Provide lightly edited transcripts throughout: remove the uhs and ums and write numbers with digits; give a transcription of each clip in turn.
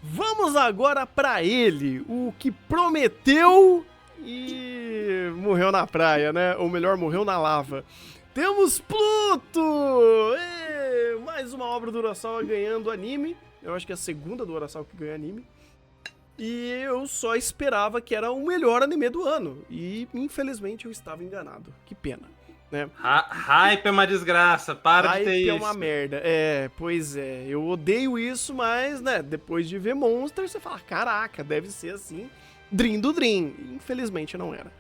Vamos agora pra ele, o que prometeu e morreu na praia, né? Ou melhor, morreu na lava. Temos Pluto! Mais uma obra do Urasawa ganhando anime. Eu acho que é a segunda do Urasawa que ganha anime. E eu só esperava que era o melhor anime do ano. E infelizmente eu estava enganado. Que pena, né? Hype é uma desgraça, para de ter Hype isso. é uma merda. Pois é. Eu odeio isso, mas, né, depois de ver Monster, você fala, caraca, deve ser assim. Dream do Dream. Infelizmente não era.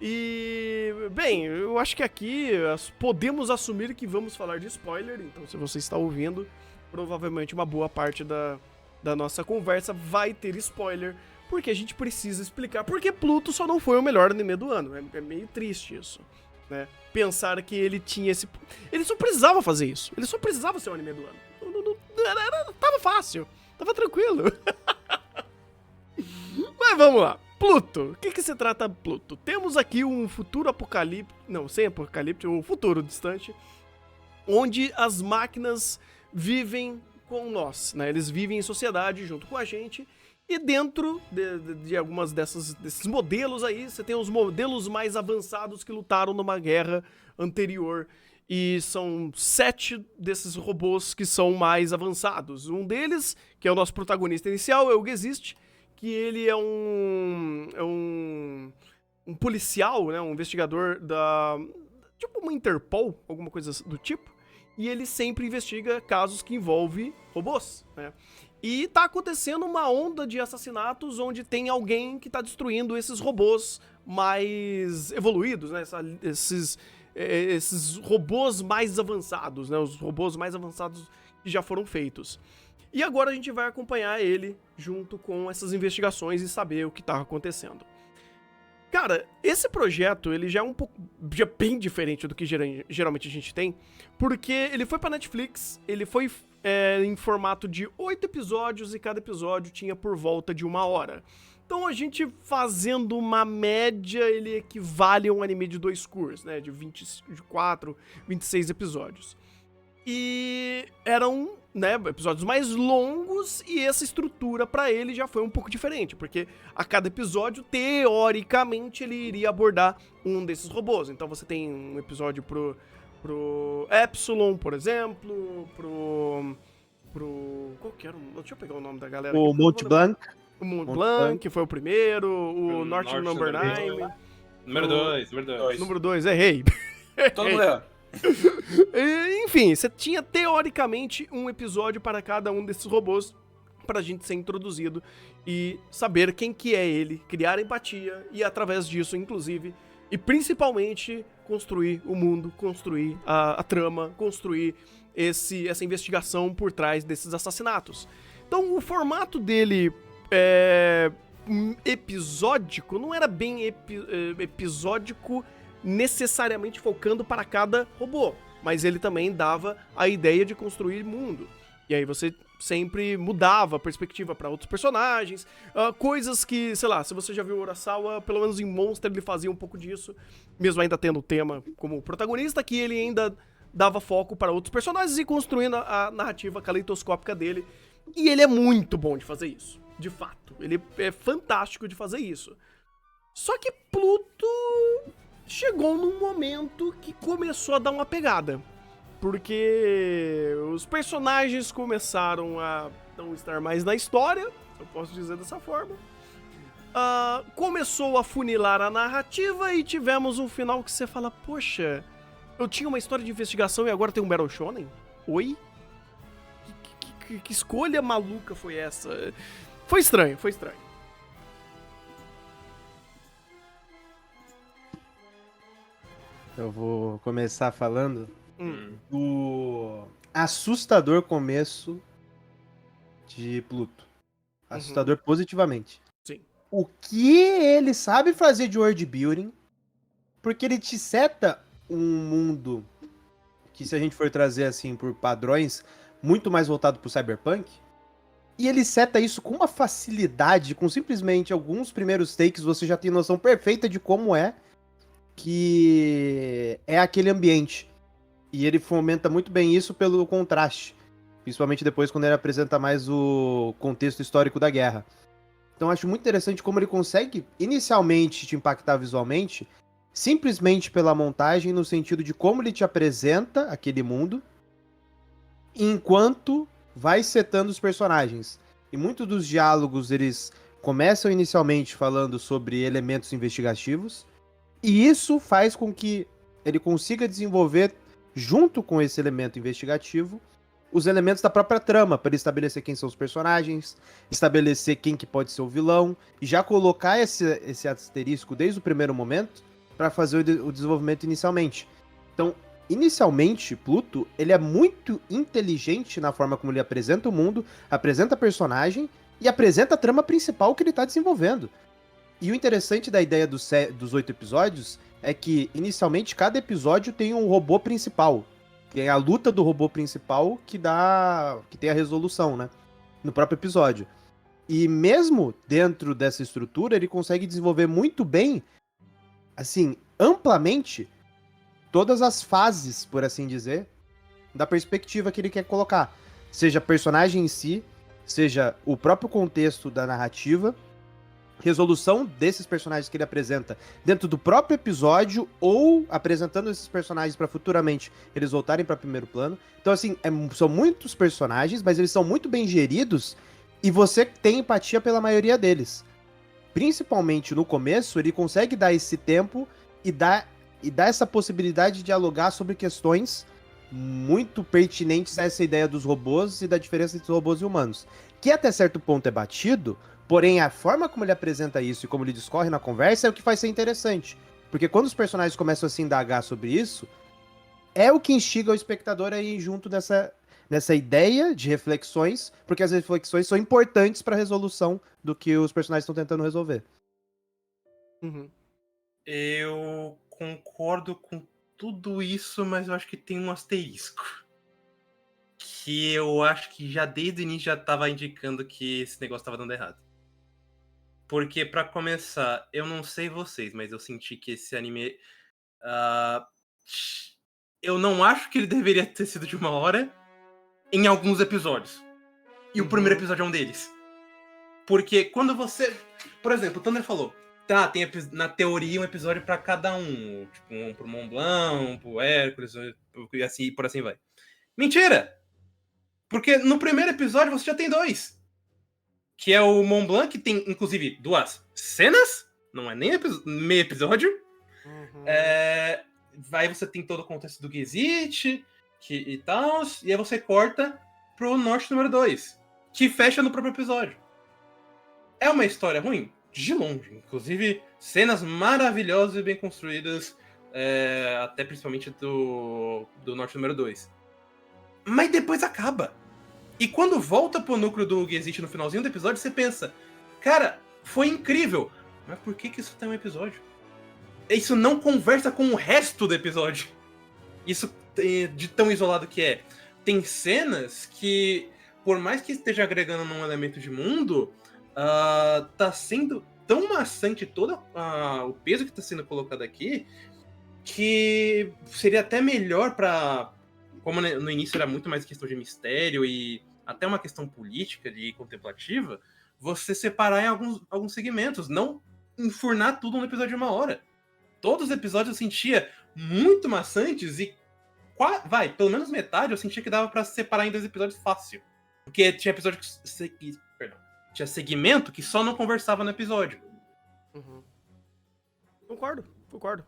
E, bem, eu acho que aqui podemos assumir que vamos falar de spoiler. Então, se você está ouvindo, provavelmente uma boa parte da nossa conversa vai ter spoiler. Porque a gente precisa explicar porque Pluto só não foi o melhor anime do ano. É meio triste isso, né? Pensar que ele tinha esse... Ele só precisava fazer isso. Ele só precisava ser o anime do ano. Tava fácil. Tava tranquilo. Mas vamos lá. Pluto. O que se trata Pluto? Temos aqui um futuro apocalipse... Não, sem apocalipse, um futuro distante. Onde as máquinas vivem com nós, né? Eles vivem em sociedade junto com a gente. E dentro de algumas desses modelos aí, você tem os modelos mais avançados que lutaram numa guerra anterior. E são 7 desses robôs que são mais avançados. Um deles, que é o nosso protagonista inicial, é o Gezicht, que ele é um policial, né, um investigador tipo uma Interpol, alguma coisa do tipo. E ele sempre investiga casos que envolvem robôs, né? E tá acontecendo uma onda de assassinatos onde tem alguém que tá destruindo esses robôs mais evoluídos, né? Esses robôs mais avançados, né? Os robôs mais avançados que já foram feitos. E agora a gente vai acompanhar ele junto com essas investigações e saber o que tá acontecendo. Cara, esse projeto, ele já é já é bem diferente do que geralmente a gente tem, porque ele foi pra Netflix, ele foi em formato de 8 episódios e cada episódio tinha por volta de 1 hora. Então a gente fazendo uma média, ele equivale a um anime de 2 cours, né, de 24, 26 episódios. E eram, né, episódios mais longos e essa estrutura pra ele já foi um pouco diferente, porque a cada episódio, teoricamente, ele iria abordar um desses robôs. Então você tem um episódio pro Epsilon, por exemplo, pro qual que era? Deixa eu pegar o nome da galera O aqui. Mont Blanc. O Mont Blanc, que foi o primeiro, o North Number 9. Número 2. Número 2, errei. Todo mundo errou. Enfim, você tinha teoricamente um episódio para cada um desses robôs pra gente ser introduzido e saber quem que é ele, criar empatia e através disso, inclusive, e principalmente construir o mundo, construir a trama, construir essa investigação por trás desses assassinatos. Então o formato dele episódico não era bem episódico necessariamente focando para cada robô, mas ele também dava a ideia de construir mundo. E aí você sempre mudava a perspectiva para outros personagens, coisas que, sei lá, se você já viu o Urasawa, pelo menos em Monster ele fazia um pouco disso, mesmo ainda tendo o tema como protagonista, que ele ainda dava foco para outros personagens e construindo a narrativa caleidoscópica dele. E ele é muito bom de fazer isso, de fato. Ele é fantástico de fazer isso. Só que Pluto chegou num momento que começou a dar uma pegada. Porque os personagens começaram a não estar mais na história, eu posso dizer dessa forma. Começou a funilar a narrativa e tivemos um final que você fala, poxa, eu tinha uma história de investigação e agora tem um Battle Shonen? Oi? Que escolha maluca foi essa? Foi estranho, foi estranho. Eu vou começar falando do assustador começo de Pluto. Assustador positivamente. Sim. O que ele sabe fazer de world building, porque ele te seta um mundo que, se a gente for trazer assim por padrões, muito mais voltado pro cyberpunk, e ele seta isso com uma facilidade, com simplesmente alguns primeiros takes, você já tem noção perfeita de como que é aquele ambiente. E ele fomenta muito bem isso pelo contraste. Principalmente depois quando ele apresenta mais o contexto histórico da guerra. Então eu acho muito interessante como ele consegue inicialmente te impactar visualmente, simplesmente pela montagem, no sentido de como ele te apresenta aquele mundo, enquanto vai setando os personagens. E muitos dos diálogos, eles começam inicialmente falando sobre elementos investigativos, e isso faz com que ele consiga desenvolver, junto com esse elemento investigativo, os elementos da própria trama, para estabelecer quem são os personagens, estabelecer quem que pode ser o vilão, e já colocar esse asterisco desde o primeiro momento, para fazer o desenvolvimento inicialmente. Então, inicialmente, Pluto, ele é muito inteligente na forma como ele apresenta o mundo, apresenta personagem e apresenta a trama principal que ele está desenvolvendo. E o interessante da ideia dos 8 episódios é que, inicialmente, cada episódio tem um robô principal. Tem a luta do robô principal que tem a resolução, né? No próprio episódio. E mesmo dentro dessa estrutura, ele consegue desenvolver muito bem, assim, amplamente, todas as fases, por assim dizer, da perspectiva que ele quer colocar. Seja personagem em si, seja o próprio contexto da narrativa, resolução desses personagens que ele apresenta dentro do próprio episódio, ou apresentando esses personagens para futuramente eles voltarem para primeiro plano. Então, assim, são muitos personagens, mas eles são muito bem geridos e você tem empatia pela maioria deles. Principalmente no começo, ele consegue dar esse tempo e dar essa possibilidade de dialogar sobre questões muito pertinentes a essa ideia dos robôs e da diferença entre robôs e humanos. Que até certo ponto é batido, porém a forma como ele apresenta isso e como ele discorre na conversa é o que faz ser interessante. Porque quando os personagens começam a se indagar sobre isso, é o que instiga o espectador a ir junto nessa ideia de reflexões, porque as reflexões são importantes para a resolução do que os personagens estão tentando resolver. Uhum. Eu concordo com tudo isso, mas eu acho que tem um asterisco. Que eu acho que já desde o início já tava indicando que esse negócio tava dando errado. Porque, pra começar, eu não sei vocês, mas eu senti que esse anime... eu não acho que ele deveria ter sido de 1 hora em alguns episódios. E o primeiro episódio é um deles. Porque quando você... Por exemplo, o Thunder falou... Tá, tem na teoria um episódio pra cada um. Tipo, um pro Mont Blanc, um pro Hércules, e assim, por assim vai. Mentira! Porque no primeiro episódio você já tem 2. Que é o Mont Blanc, que tem, inclusive, 2 cenas. Não é nem meio episódio. Uhum. Aí você tem todo o contexto do Gizit e tal. E aí você corta pro Norte número 2. Que fecha no próprio episódio. É uma história ruim? De longe. Inclusive, cenas maravilhosas e bem construídas. Até principalmente do Norte número 2. Mas depois acaba. E quando volta pro núcleo do Gizit no finalzinho do episódio, você pensa, cara, foi incrível. Mas por que isso tem um episódio? Isso não conversa com o resto do episódio. Isso de tão isolado que é. Tem cenas que, por mais que esteja agregando num elemento de mundo, tá sendo tão maçante todo o peso que tá sendo colocado aqui, que seria até melhor pra... Como no início era muito mais questão de mistério e até uma questão política e contemplativa, você separar em alguns segmentos, não enfurnar tudo no episódio de 1 hora. Todos os episódios eu sentia muito maçantes e pelo menos metade eu sentia que dava pra separar em 2 episódios fácil. Porque tinha episódio tinha segmento que só não conversava no episódio. Uhum. Concordo.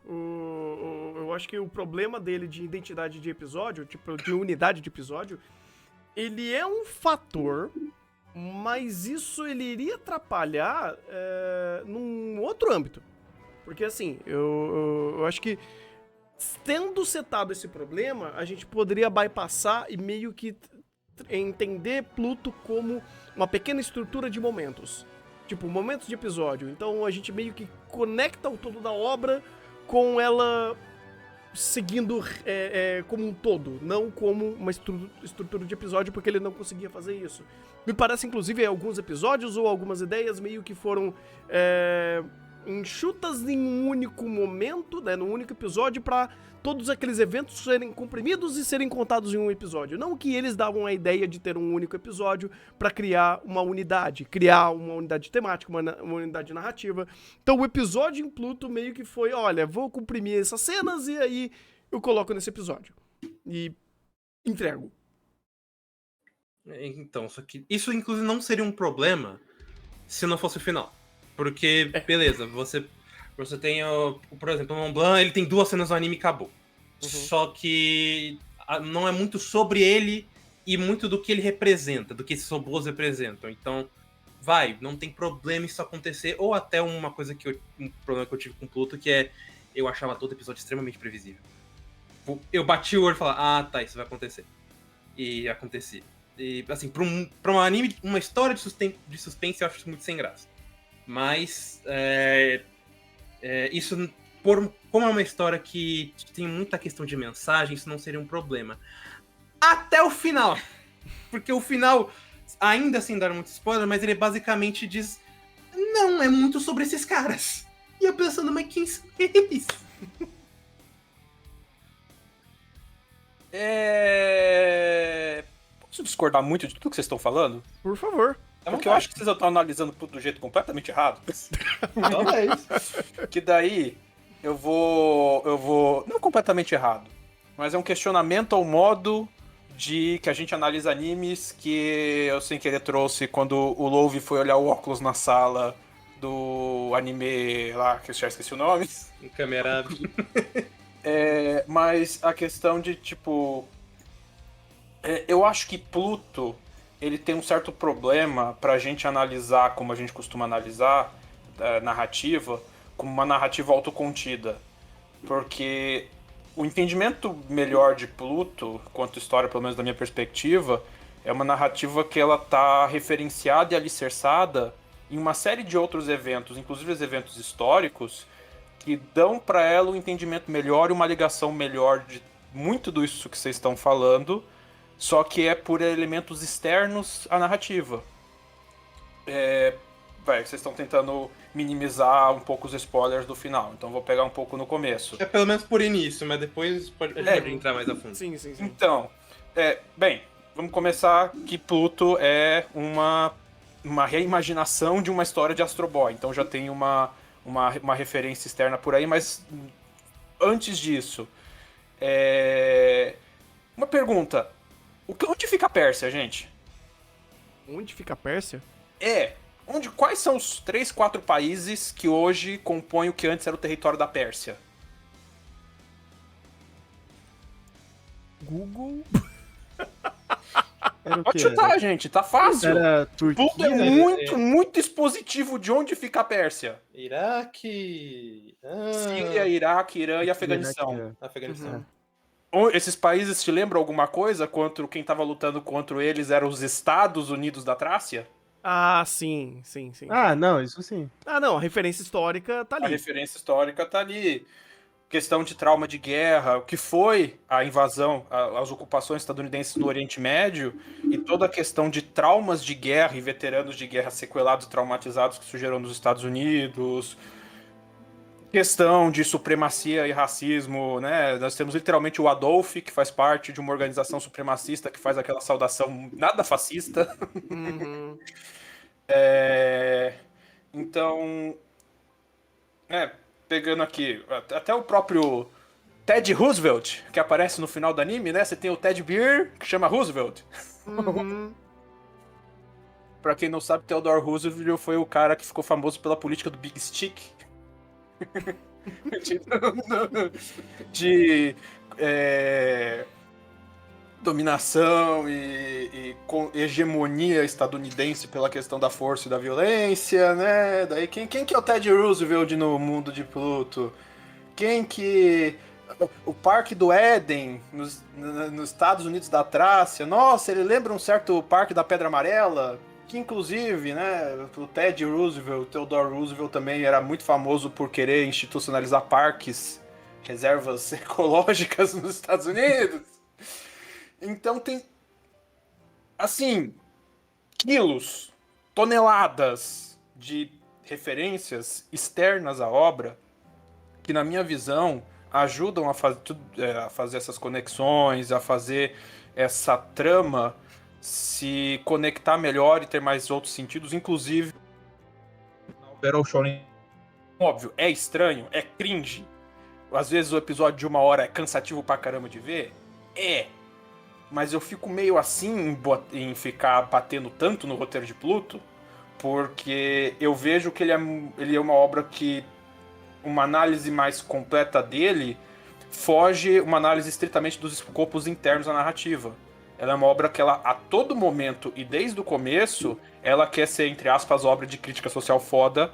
Eu acho que o problema dele de identidade de episódio, tipo, de unidade de episódio, ele é um fator, mas isso ele iria atrapalhar num outro âmbito. Porque assim, eu acho que tendo setado esse problema, a gente poderia bypassar e meio que entender Pluto como uma pequena estrutura de momentos. Tipo, momentos de episódio. Então a gente meio que conecta o todo da obra com ela seguindo como um todo, não como uma estrutura de episódio, porque ele não conseguia fazer isso. Me parece, inclusive, alguns episódios ou algumas ideias meio que foram enxutas em um único momento, né, num único episódio, pra todos aqueles eventos serem comprimidos e serem contados em um episódio. Não que eles davam a ideia de ter um único episódio pra criar uma unidade temática, uma unidade narrativa. Então o episódio em Pluto meio que foi, olha, vou comprimir essas cenas e aí eu coloco nesse episódio. E entrego. Então, só que isso inclusive não seria um problema se não fosse o final. Porque, beleza, você tem, por exemplo, o Mont Blanc, ele tem 2 cenas no anime e acabou. Só que não é muito sobre ele e muito do que ele representa, do que esses robôs representam. Então, não tem problema isso acontecer. Ou até um problema que eu tive com Pluto, que é, eu achava todo episódio extremamente previsível. Eu bati o olho e falava, tá, isso vai acontecer. E acontecia. E, assim, pra um anime, uma história de suspense, eu acho isso muito sem graça. Mas, isso, como é uma história que tem muita questão de mensagem, isso não seria um problema. Até o final! Porque o final, ainda sem dar muito spoiler, mas ele basicamente diz, não, é muito sobre esses caras. E eu pensando, mas quem são eles? Posso discordar muito de tudo que vocês estão falando? Por favor. Porque eu acho que vocês estão analisando tudo do jeito completamente errado. Talvez. Que daí eu vou. Não completamente errado, mas é um questionamento ao modo de que a gente analisa animes que eu sem querer trouxe quando o Louve foi olhar o óculos na sala do anime lá, que eu já esqueci o nome. Câmera. Mas a questão de, tipo... eu acho que Pluto, ele tem um certo problema pra gente analisar, como a gente costuma analisar, narrativa, como uma narrativa autocontida. Porque o entendimento melhor de Pluto, quanto história, pelo menos da minha perspectiva, é uma narrativa que ela tá referenciada e alicerçada em uma série de outros eventos, inclusive os eventos históricos, que dão para ela um entendimento melhor e uma ligação melhor de muito disso que vocês estão falando, só que é por elementos externos à narrativa. Vocês estão tentando minimizar um pouco os spoilers do final, então vou pegar um pouco no começo. É pelo menos por início, mas depois a gente pode entrar mais a fundo. Sim. Então, vamos começar que Pluto é uma reimaginação de uma história de Astro Boy, então já tem uma referência externa por aí, mas antes disso, uma pergunta, onde fica a Pérsia, gente? Onde fica a Pérsia? Quais são os 3, 4 países que hoje compõem o que antes era o território da Pérsia? Google. Pode chutar, gente, tá fácil. Era Turquia. Tudo é muito expositivo de onde fica a Pérsia. Iraque. Síria, Iraque, Irã e Afeganistão. Afeganistão. Esses países te lembram alguma coisa? Quem estava lutando contra eles eram os Estados Unidos da Trácia? Ah, sim. Ah, não, isso sim. Ah, não, a referência histórica tá ali. A referência histórica tá ali. Questão de trauma de guerra, o que foi a invasão, as ocupações estadunidenses no Oriente Médio e toda a questão de traumas de guerra e veteranos de guerra sequelados e traumatizados que surgiram nos Estados Unidos. Questão de supremacia e racismo, né? Nós temos literalmente o Adolf, que faz parte de uma organização supremacista que faz aquela saudação nada fascista. Uhum. Então, pegando aqui, até o próprio Ted Roosevelt, que aparece no final do anime, né? Você tem o Ted Beer, que chama Roosevelt. Uhum. Pra quem não sabe, Theodore Roosevelt foi o cara que ficou famoso pela política do Big Stick. de dominação e hegemonia estadunidense pela questão da força e da violência, né? Daí quem que é o Ted Roosevelt no mundo de Pluto? O Parque do Éden, nos Estados Unidos da Trácia, nossa, ele lembra um certo Parque da Pedra Amarela, que inclusive, né, o Ted Roosevelt, o Theodore Roosevelt também era muito famoso por querer institucionalizar parques, reservas ecológicas nos Estados Unidos. Então tem, assim, quilos, toneladas de referências externas à obra que, na minha visão, ajudam a fazer essas conexões, a fazer essa trama se conectar melhor e ter mais outros sentidos, inclusive Battle Shonen. Óbvio, é estranho, é cringe. Às vezes o episódio de 1 hora é cansativo pra caramba de ver. Mas eu fico meio assim em ficar batendo tanto no roteiro de Pluto, porque eu vejo que ele é uma obra que uma análise mais completa dele foge uma análise estritamente dos escopos internos da narrativa. Ela é uma obra que ela, a todo momento e desde o começo, ela quer ser, entre aspas, obra de crítica social foda,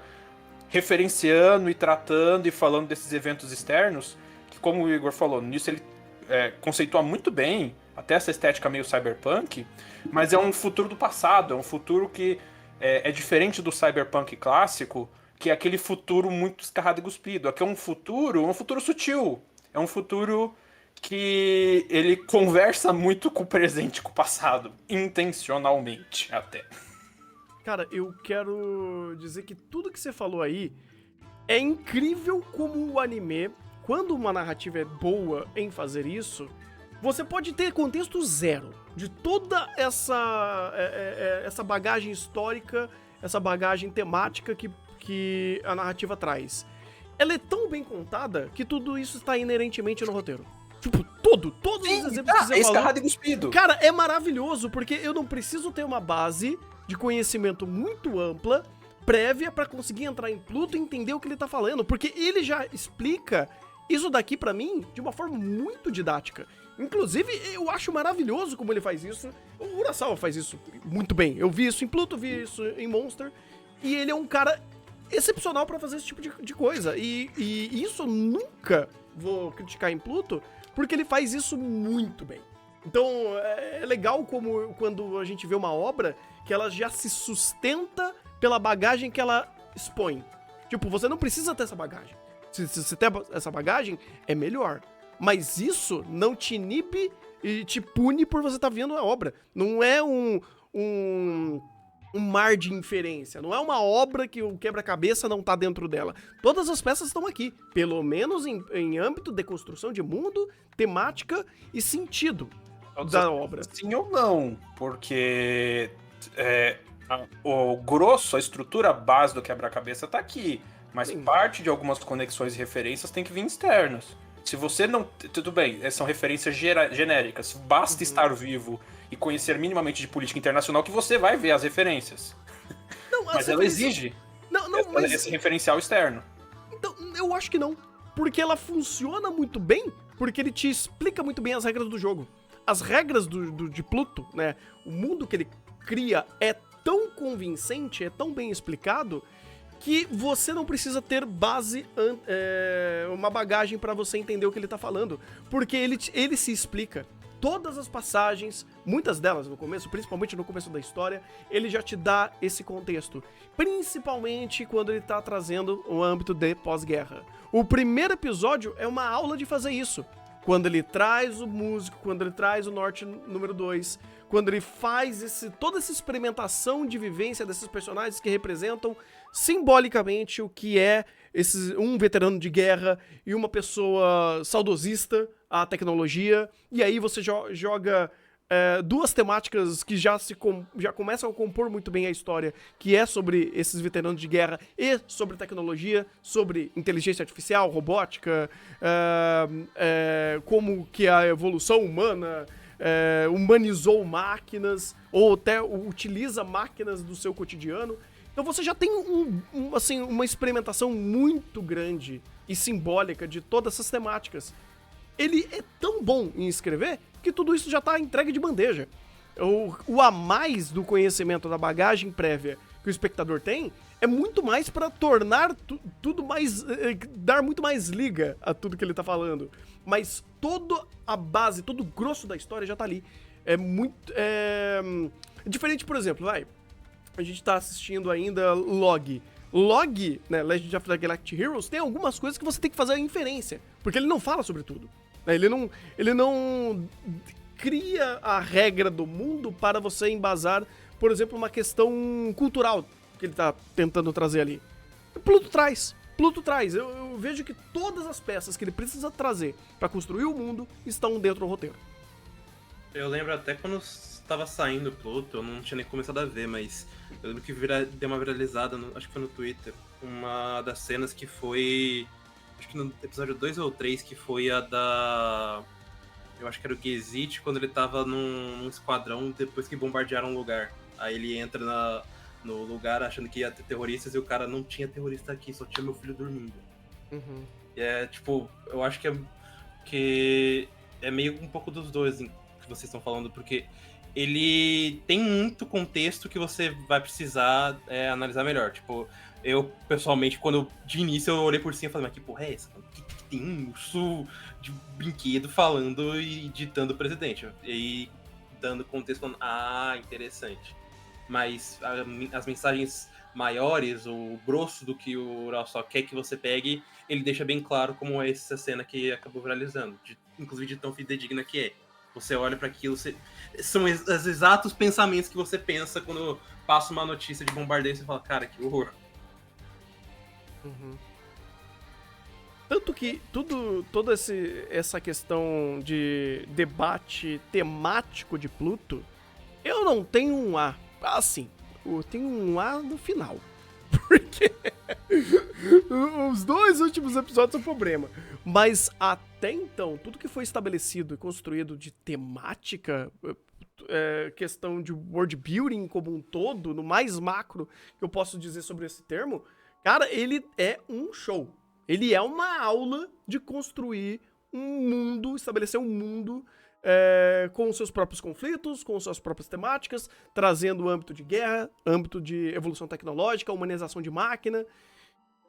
referenciando e tratando e falando desses eventos externos, que, como o Igor falou, nisso ele conceitua muito bem, até essa estética meio cyberpunk, mas é um futuro do passado, é um futuro que é diferente do cyberpunk clássico, que é aquele futuro muito escarrado e cuspido. Aqui é um futuro sutil. É um futuro que ele conversa muito com o presente e com o passado. Intencionalmente, até. Cara, eu quero dizer que tudo que você falou aí é incrível como o anime, quando uma narrativa é boa em fazer isso, você pode ter contexto zero de toda essa bagagem histórica, essa bagagem temática que a narrativa traz. Ela é tão bem contada que tudo isso está inerentemente no roteiro. Tipo, todos os exemplos que você falou. Escarrado e cuspido. Cara, é maravilhoso, porque eu não preciso ter uma base de conhecimento muito ampla, prévia, pra conseguir entrar em Pluto e entender o que ele tá falando, porque ele já explica isso daqui pra mim de uma forma muito didática. Inclusive, eu acho maravilhoso como ele faz isso. O Urasawa faz isso muito bem. Eu vi isso em Pluto, vi isso em Monster, e ele é um cara excepcional pra fazer esse tipo de coisa. E isso eu nunca vou criticar em Pluto, porque ele faz isso muito bem. Então, é legal como quando a gente vê uma obra que ela já se sustenta pela bagagem que ela expõe. Tipo, você não precisa ter essa bagagem. Se você tem essa bagagem, é melhor. Mas isso não te inibe e te pune por você estar vendo a obra. Não é um mar de inferência. Não é uma obra que o quebra-cabeça não tá dentro dela. Todas as peças estão aqui. Pelo menos em âmbito de construção de mundo, temática e sentido da obra. Sim ou não, porque o grosso, a estrutura base do quebra-cabeça tá aqui, mas Sim. parte de algumas conexões e referências tem que vir externas. Se você não... Tudo bem, são referências genéricas. Basta estar vivo e conhecer minimamente de política internacional que você vai ver as referências. Não, Mas ela exige mas esse referencial externo. então, eu acho que não. Porque ela funciona muito bem, porque ele te explica muito bem as regras do jogo. As regras de Pluto, né? O mundo que ele cria é tão convincente, é tão bem explicado, que você não precisa ter uma bagagem pra você entender o que ele tá falando. Porque ele se explica. Todas as passagens, muitas delas no começo, principalmente no começo da história, ele já te dá esse contexto. Principalmente quando ele tá trazendo um âmbito de pós-guerra. O primeiro episódio é uma aula de fazer isso. Quando ele traz o músico, quando ele traz o Norte número 2, quando ele faz toda essa experimentação de vivência desses personagens que representam simbolicamente o que é um veterano de guerra e uma pessoa saudosista à tecnologia, e aí você joga duas temáticas que já começam a compor muito bem a história, que é sobre esses veteranos de guerra e sobre tecnologia, sobre inteligência artificial, robótica, como que a evolução humana humanizou máquinas, ou até utiliza máquinas do seu cotidiano. Então você já tem uma experimentação muito grande e simbólica de todas essas temáticas. Ele é tão bom em escrever que tudo isso já tá entregue de bandeja. O a mais do conhecimento da bagagem prévia que o espectador tem é muito mais pra tornar tudo mais... dar muito mais liga a tudo que ele tá falando. Mas toda a base, todo o grosso da história já tá ali. É muito... diferente, por exemplo, a gente tá assistindo ainda Log, né, Legend of the Galactic Heroes, tem algumas coisas que você tem que fazer a inferência, porque ele não fala sobre tudo. Ele não cria a regra do mundo para você embasar, por exemplo, uma questão cultural que ele tá tentando trazer ali. Pluto traz. Pluto traz. Eu vejo que todas as peças que ele precisa trazer pra construir o mundo estão dentro do roteiro. Eu lembro até quando estava saindo Pluto, eu não tinha nem começado a ver, mas eu lembro que deu uma viralizada, acho que foi no Twitter, uma das cenas que foi, acho que no episódio 2 ou 3, que foi a da... Eu acho que era o Gazit, quando ele tava num esquadrão depois que bombardearam um lugar. Aí ele entra no lugar achando que ia ter terroristas e o cara não tinha terrorista aqui, só tinha meu filho dormindo. Uhum. E é tipo, eu acho que é meio um pouco dos dois que vocês estão falando, porque ele tem muito contexto que você vai precisar analisar melhor. Tipo, eu, pessoalmente, de início eu olhei por cima e falei, mas que porra é essa? Por que tem um urso de brinquedo falando e ditando o presidente? E aí, dando contexto, falando, interessante. Mas as mensagens maiores, o grosso do que o Ural só quer que você pegue, ele deixa bem claro como é essa cena que acabou viralizando. Inclusive de tão fidedigna que é. Você olha para aquilo, são os exatos pensamentos que você pensa quando passa uma notícia de bombardeio e você fala, cara, que horror. Uhum. Tanto que toda essa questão de debate temático de Pluto, eu não tenho um A. Assim, eu tenho um A no final. Porque os 2 últimos episódios são problema. Mas até então, tudo que foi estabelecido e construído de temática, questão de world building como um todo, no mais macro que eu posso dizer sobre esse termo, cara, ele é um show. Ele é uma aula de construir um mundo, estabelecer um mundo com os seus próprios conflitos, com suas próprias temáticas, trazendo o âmbito de guerra, âmbito de evolução tecnológica, humanização de máquina,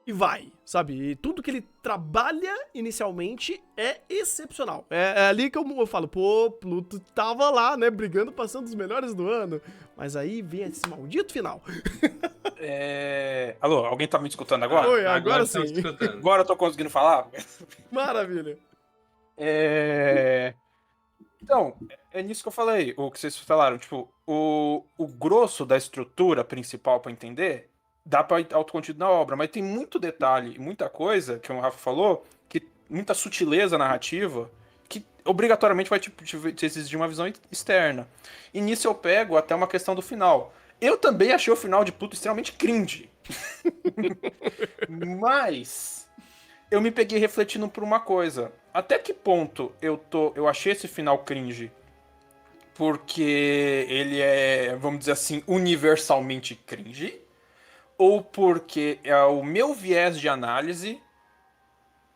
e vai, sabe? E tudo que ele trabalha inicialmente é excepcional. É ali que eu falo, pô, Pluto tava lá, né, brigando, passando os melhores do ano, mas aí vem esse maldito final. Alô, alguém tá me escutando agora? Oi, agora sim. Agora eu tô conseguindo falar? Maravilha. Então, é nisso que eu falei, o que vocês falaram, tipo, o grosso da estrutura principal pra entender, dá pra autocontido na obra, mas tem muito detalhe, muita coisa, que o Rafa falou, que muita sutileza narrativa, que obrigatoriamente vai te exigir uma visão externa. E nisso eu pego até uma questão do final. Eu também achei o final de Pluto extremamente cringe. Mas eu me peguei refletindo por uma coisa. Até que ponto eu achei esse final cringe? Porque ele é, vamos dizer assim, universalmente cringe? Ou porque o meu viés de análise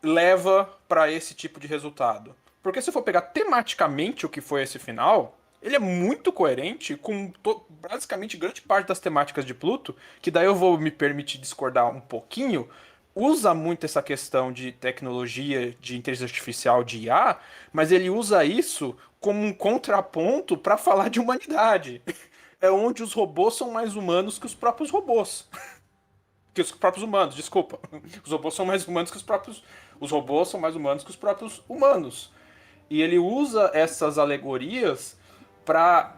leva para esse tipo de resultado? Porque se eu for pegar tematicamente o que foi esse final, ele é muito coerente com basicamente grande parte das temáticas de Pluto, que daí eu vou me permitir discordar um pouquinho, usa muito essa questão de tecnologia, de inteligência artificial, de IA, mas ele usa isso como um contraponto para falar de humanidade. É onde os robôs são mais humanos que os próprios robôs. Que os próprios humanos, desculpa. Os robôs são mais humanos que os próprios... Os robôs são mais humanos que os próprios humanos. E ele usa essas alegorias para...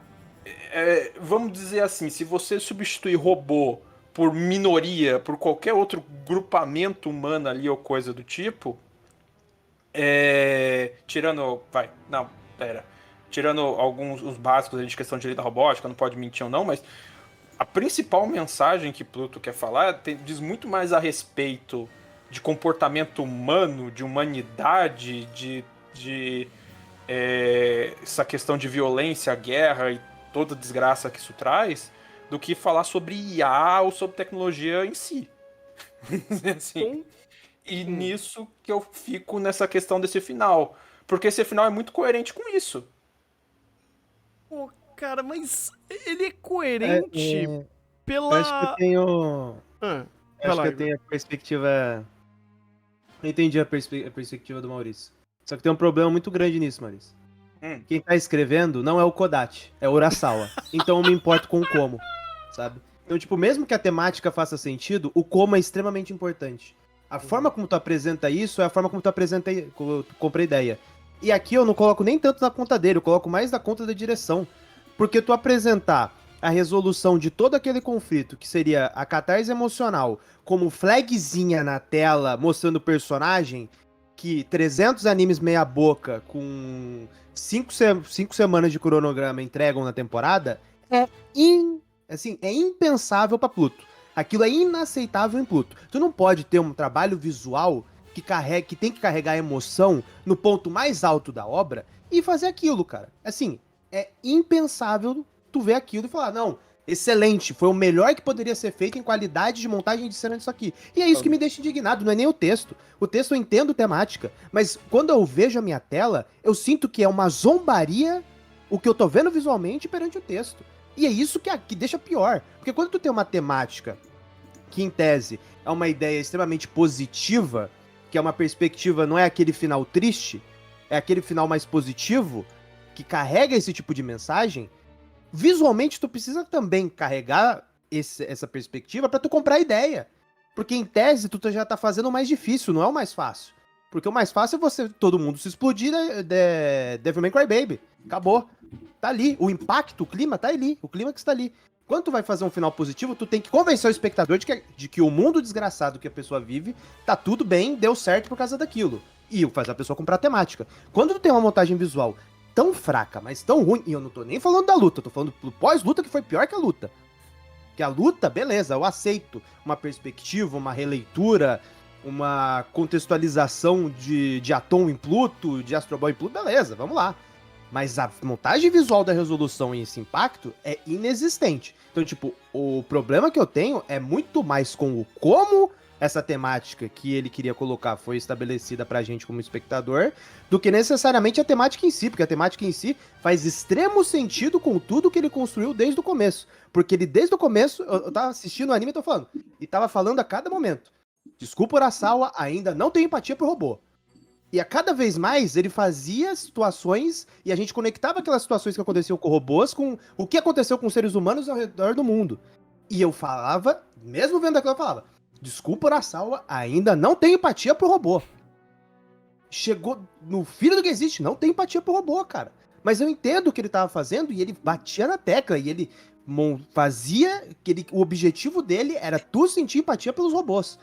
vamos dizer assim, se você substituir robô por minoria, por qualquer outro grupamento humano ali ou coisa do tipo, tirando... Tirando alguns os básicos ali de questão de lei da robótica, não pode mentir ou não, mas a principal mensagem que Pluto quer falar diz muito mais a respeito de comportamento humano, de humanidade, de essa questão de violência, guerra e toda a desgraça que isso traz, do que falar sobre IA ou sobre tecnologia em si. Assim. E nisso que eu fico nessa questão desse final. Porque esse final é muito coerente com isso. Pô, cara, mas ele é coerente pela... Eu acho que eu tenho... acho que eu tenho a perspectiva... Eu entendi a perspectiva do Maurício. Só que tem um problema muito grande nisso, Maurício. Quem tá escrevendo não é o Kodachi, é o Urasawa. Então eu me importo com o como, sabe? Então, tipo, mesmo que a temática faça sentido, o como é extremamente importante. A forma como tu apresenta isso é a forma como tu apresenta... compra a ideia. E aqui eu não coloco nem tanto na conta dele, eu coloco mais na conta da direção. Porque tu apresentar a resolução de todo aquele conflito, que seria a catarse emocional, como flagzinha na tela, mostrando o personagem, que 300 animes meia boca, com 5 semanas de cronograma entregam na temporada, é impensável pra Pluto. Aquilo é inaceitável em Pluto. Tu não pode ter um trabalho visual que tem que carregar a emoção no ponto mais alto da obra e fazer aquilo, cara. Assim, é impensável tu ver aquilo e falar, não, excelente, foi o melhor que poderia ser feito em qualidade de montagem de cena disso aqui. E é isso que me deixa indignado, não é nem o texto. O texto eu entendo temática, mas quando eu vejo a minha tela, eu sinto que é uma zombaria o que eu tô vendo visualmente perante o texto. E é isso que deixa pior. Porque quando tu tem uma temática que, em tese, é uma ideia extremamente positiva, que é uma perspectiva, não é aquele final triste, é aquele final mais positivo, que carrega esse tipo de mensagem, visualmente tu precisa também carregar essa perspectiva pra tu comprar a ideia. Porque, em tese, tu já tá fazendo o mais difícil, não é o mais fácil. Porque o mais fácil é todo mundo se explodir Devilman Crybaby. Acabou. Tá ali. O impacto, o clima tá ali. O clima que está ali. Quando tu vai fazer um final positivo, tu tem que convencer o espectador de que o mundo desgraçado que a pessoa vive tá tudo bem, deu certo por causa daquilo. E fazer a pessoa comprar a temática. Quando tu tem uma montagem visual tão fraca, mas tão ruim, e eu não tô nem falando da luta, eu tô falando do pós-luta que foi pior que a luta. Que a luta, beleza, eu aceito uma perspectiva, uma releitura, uma contextualização de Atom em Pluto, de Astro Boy em Pluto, beleza, vamos lá. Mas a montagem visual da resolução e esse impacto é inexistente. Então, tipo, o problema que eu tenho é muito mais com o como essa temática que ele queria colocar foi estabelecida pra gente como espectador, do que necessariamente a temática em si, porque a temática em si faz extremo sentido com tudo que ele construiu desde o começo. Porque ele, desde o começo, eu tava assistindo o anime e tô falando, e tava falando a cada momento. Desculpa, Urasawa, ainda não tenho empatia pro robô. E a cada vez mais ele fazia situações e a gente conectava aquelas situações que aconteciam com robôs com o que aconteceu com seres humanos ao redor do mundo. E eu falava, mesmo vendo aquilo, eu falava, desculpa, Urasawa, ainda não tenho empatia pro robô. Chegou no filho do que existe, não tem empatia pro robô, cara. Mas eu entendo o que ele tava fazendo e ele batia na tecla e ele fazia o objetivo dele era tu sentir empatia pelos robôs.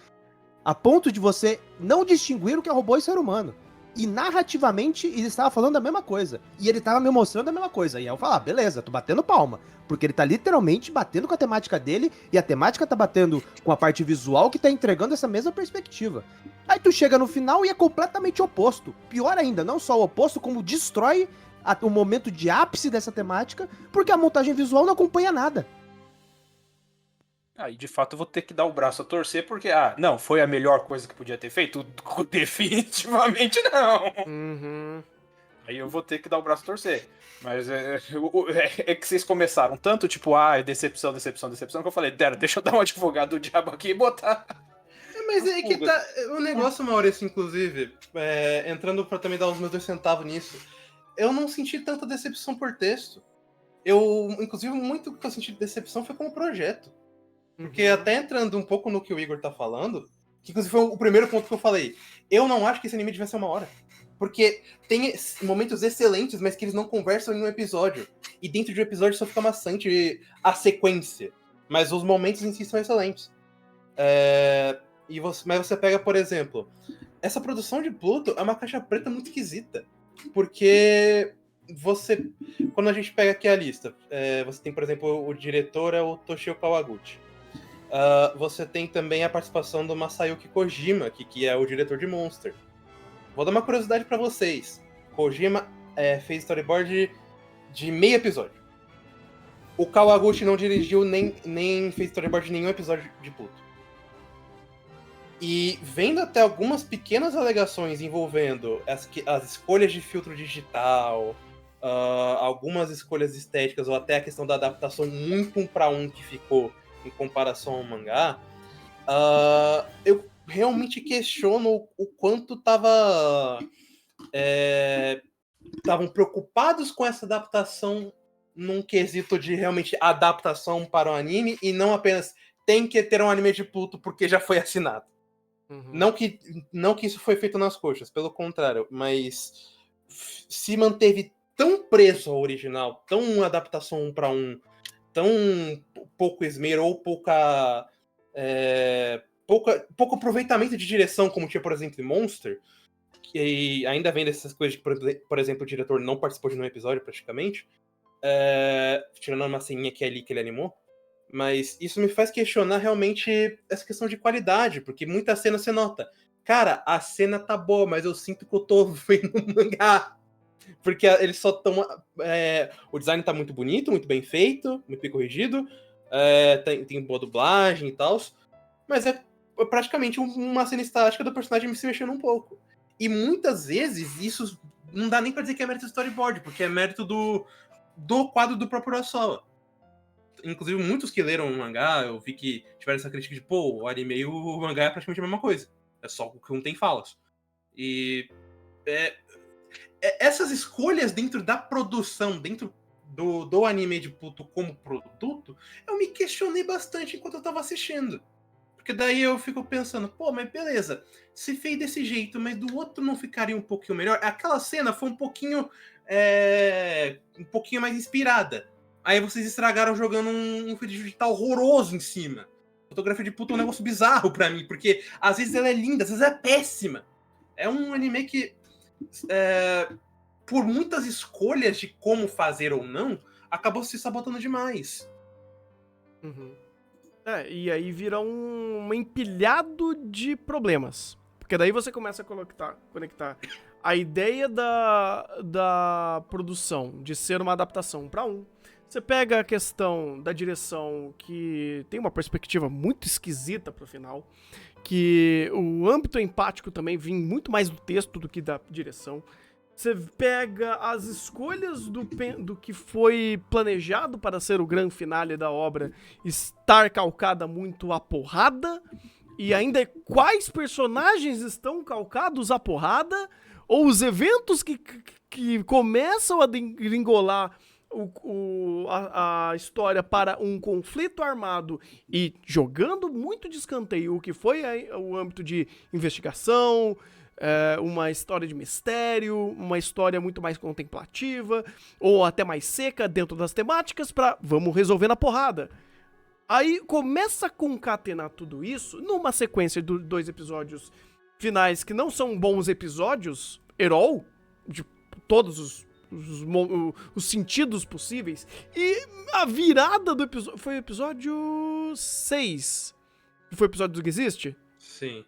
A ponto de você não distinguir o que é robô e ser humano. E narrativamente ele estava falando a mesma coisa. E ele estava me mostrando a mesma coisa. E aí eu falava, beleza, tô batendo palma. Porque ele tá literalmente batendo com a temática dele. E a temática tá batendo com a parte visual que tá entregando essa mesma perspectiva. Aí tu chega no final e é completamente oposto. Pior ainda, não só o oposto, como destrói o momento de ápice dessa temática. Porque a montagem visual não acompanha nada. Aí, de fato, eu vou ter que dar o braço a torcer, porque, não, foi a melhor coisa que podia ter feito? Definitivamente não. Uhum. Aí eu vou ter que dar o braço a torcer. Mas é que vocês começaram tanto, tipo, decepção, que eu falei, deixa eu dar um advogado do diabo aqui e botar... Mas é que tá o negócio, Maurício, inclusive, entrando pra também dar os meus 2 centavos nisso, eu não senti tanta decepção por texto. Inclusive, muito que eu senti de decepção foi com o projeto. Porque até entrando um pouco no que o Igor tá falando, que inclusive foi o primeiro ponto que eu falei, eu não acho que esse anime devia ser 1 hora. Porque tem momentos excelentes, mas que eles não conversam em um episódio. E dentro de um episódio só fica maçante a sequência. Mas os momentos em si são excelentes. Mas você pega, por exemplo, essa produção de Pluto é uma caixa preta muito esquisita. Porque quando a gente pega aqui a lista, você tem, por exemplo, o diretor é o Toshio Kawaguchi. Você tem também a participação do Masayuki Kojima, que é o diretor de Monster. Vou dar uma curiosidade pra vocês. Kojima fez storyboard de meio episódio. O Kawaguchi não dirigiu nem fez storyboard de nenhum episódio de Pluto. E vendo até algumas pequenas alegações envolvendo as escolhas de filtro digital, algumas escolhas estéticas, ou até a questão da adaptação muito 1 para 1 que ficou em comparação ao mangá, eu realmente questiono o quanto estavam preocupados com essa adaptação num quesito de realmente adaptação para o anime e não apenas tem que ter um anime de Pluto porque já foi assinado. Uhum. Não que isso foi feito nas coxas, pelo contrário, mas se manteve tão preso ao original, tão uma adaptação 1 para 1 tão pouco esmero ou pouco aproveitamento de direção, como tinha, por exemplo, em Monster, que ainda vem dessas coisas de, por exemplo, o diretor não participou de nenhum episódio, praticamente, tirando uma ceninha que é ali que ele animou, mas isso me faz questionar realmente essa questão de qualidade, porque muita cena você nota, cara, a cena tá boa, mas eu sinto que eu tô vendo um mangá. Porque eles só estão. O design tá muito bonito, muito bem feito, muito bem corrigido. Tem boa dublagem e tal. Mas é praticamente uma cena estática do personagem se mexendo um pouco. E muitas vezes isso não dá nem pra dizer que é mérito do storyboard, porque é mérito do quadro do próprio Urasawa. Inclusive, muitos que leram o mangá, eu vi que tiveram essa crítica de, pô, o anime e o mangá é praticamente a mesma coisa. É só que um tem falas. E. Essas escolhas dentro da produção, dentro do anime de Pluto como produto, eu me questionei bastante enquanto eu tava assistindo. Porque daí eu fico pensando, pô, mas beleza, se fez desse jeito, mas do outro não ficaria um pouquinho melhor? Aquela cena foi um pouquinho mais inspirada. Aí vocês estragaram jogando um efeito digital horroroso em cima. A fotografia de Pluto é um negócio bizarro pra mim, porque às vezes ela é linda, às vezes é péssima. É um anime que... por muitas escolhas de como fazer ou não, acabou se sabotando demais. Uhum. E aí vira um empilhado de problemas. Porque daí você começa a conectar a ideia da produção de ser uma adaptação para um. Você pega a questão da direção, que tem uma perspectiva muito esquisita pro final, que o âmbito empático também vem muito mais do texto do que da direção. Você pega as escolhas do que foi planejado para ser o grande finale da obra estar calcada muito à porrada, e ainda quais personagens estão calcados à porrada, ou os eventos que começam a gringolar a história para um conflito armado e jogando muito de escanteio o que foi o âmbito de investigação, uma história de mistério, uma história muito mais contemplativa, ou até mais seca dentro das temáticas para vamos resolver na porrada. Aí começa a concatenar tudo isso numa sequência de 2 episódios finais que não são bons episódios, herói, de todos os sentidos possíveis. E a virada do episódio... Foi o episódio 6. Que foi o episódio do Existe? Sim.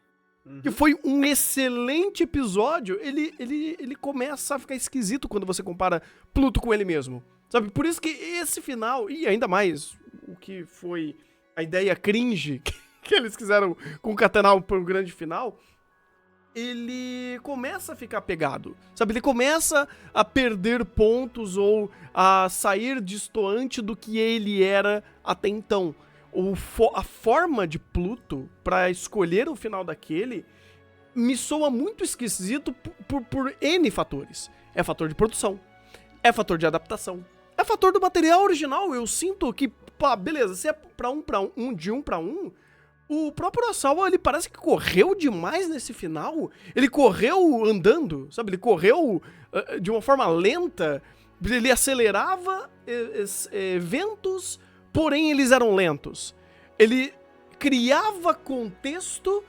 Que foi um excelente episódio. Ele começa a ficar esquisito quando você compara Pluto com ele mesmo. Sabe? Por isso que esse final, e ainda mais o que foi a ideia cringe que eles quiseram concatenar para um grande final, ele começa a ficar pegado, sabe? Ele começa a perder pontos ou a sair destoante do que ele era até então. A forma de Pluto pra escolher o final daquele me soa muito esquisito por N fatores. É fator de produção, é fator de adaptação, é fator do material original. Eu sinto que, pá, beleza, se é de um pra um, o próprio Urasawa, ele parece que correu demais nesse final. Ele correu andando, sabe? Ele correu de uma forma lenta. Ele acelerava eventos, porém eles eram lentos. Ele criava contexto,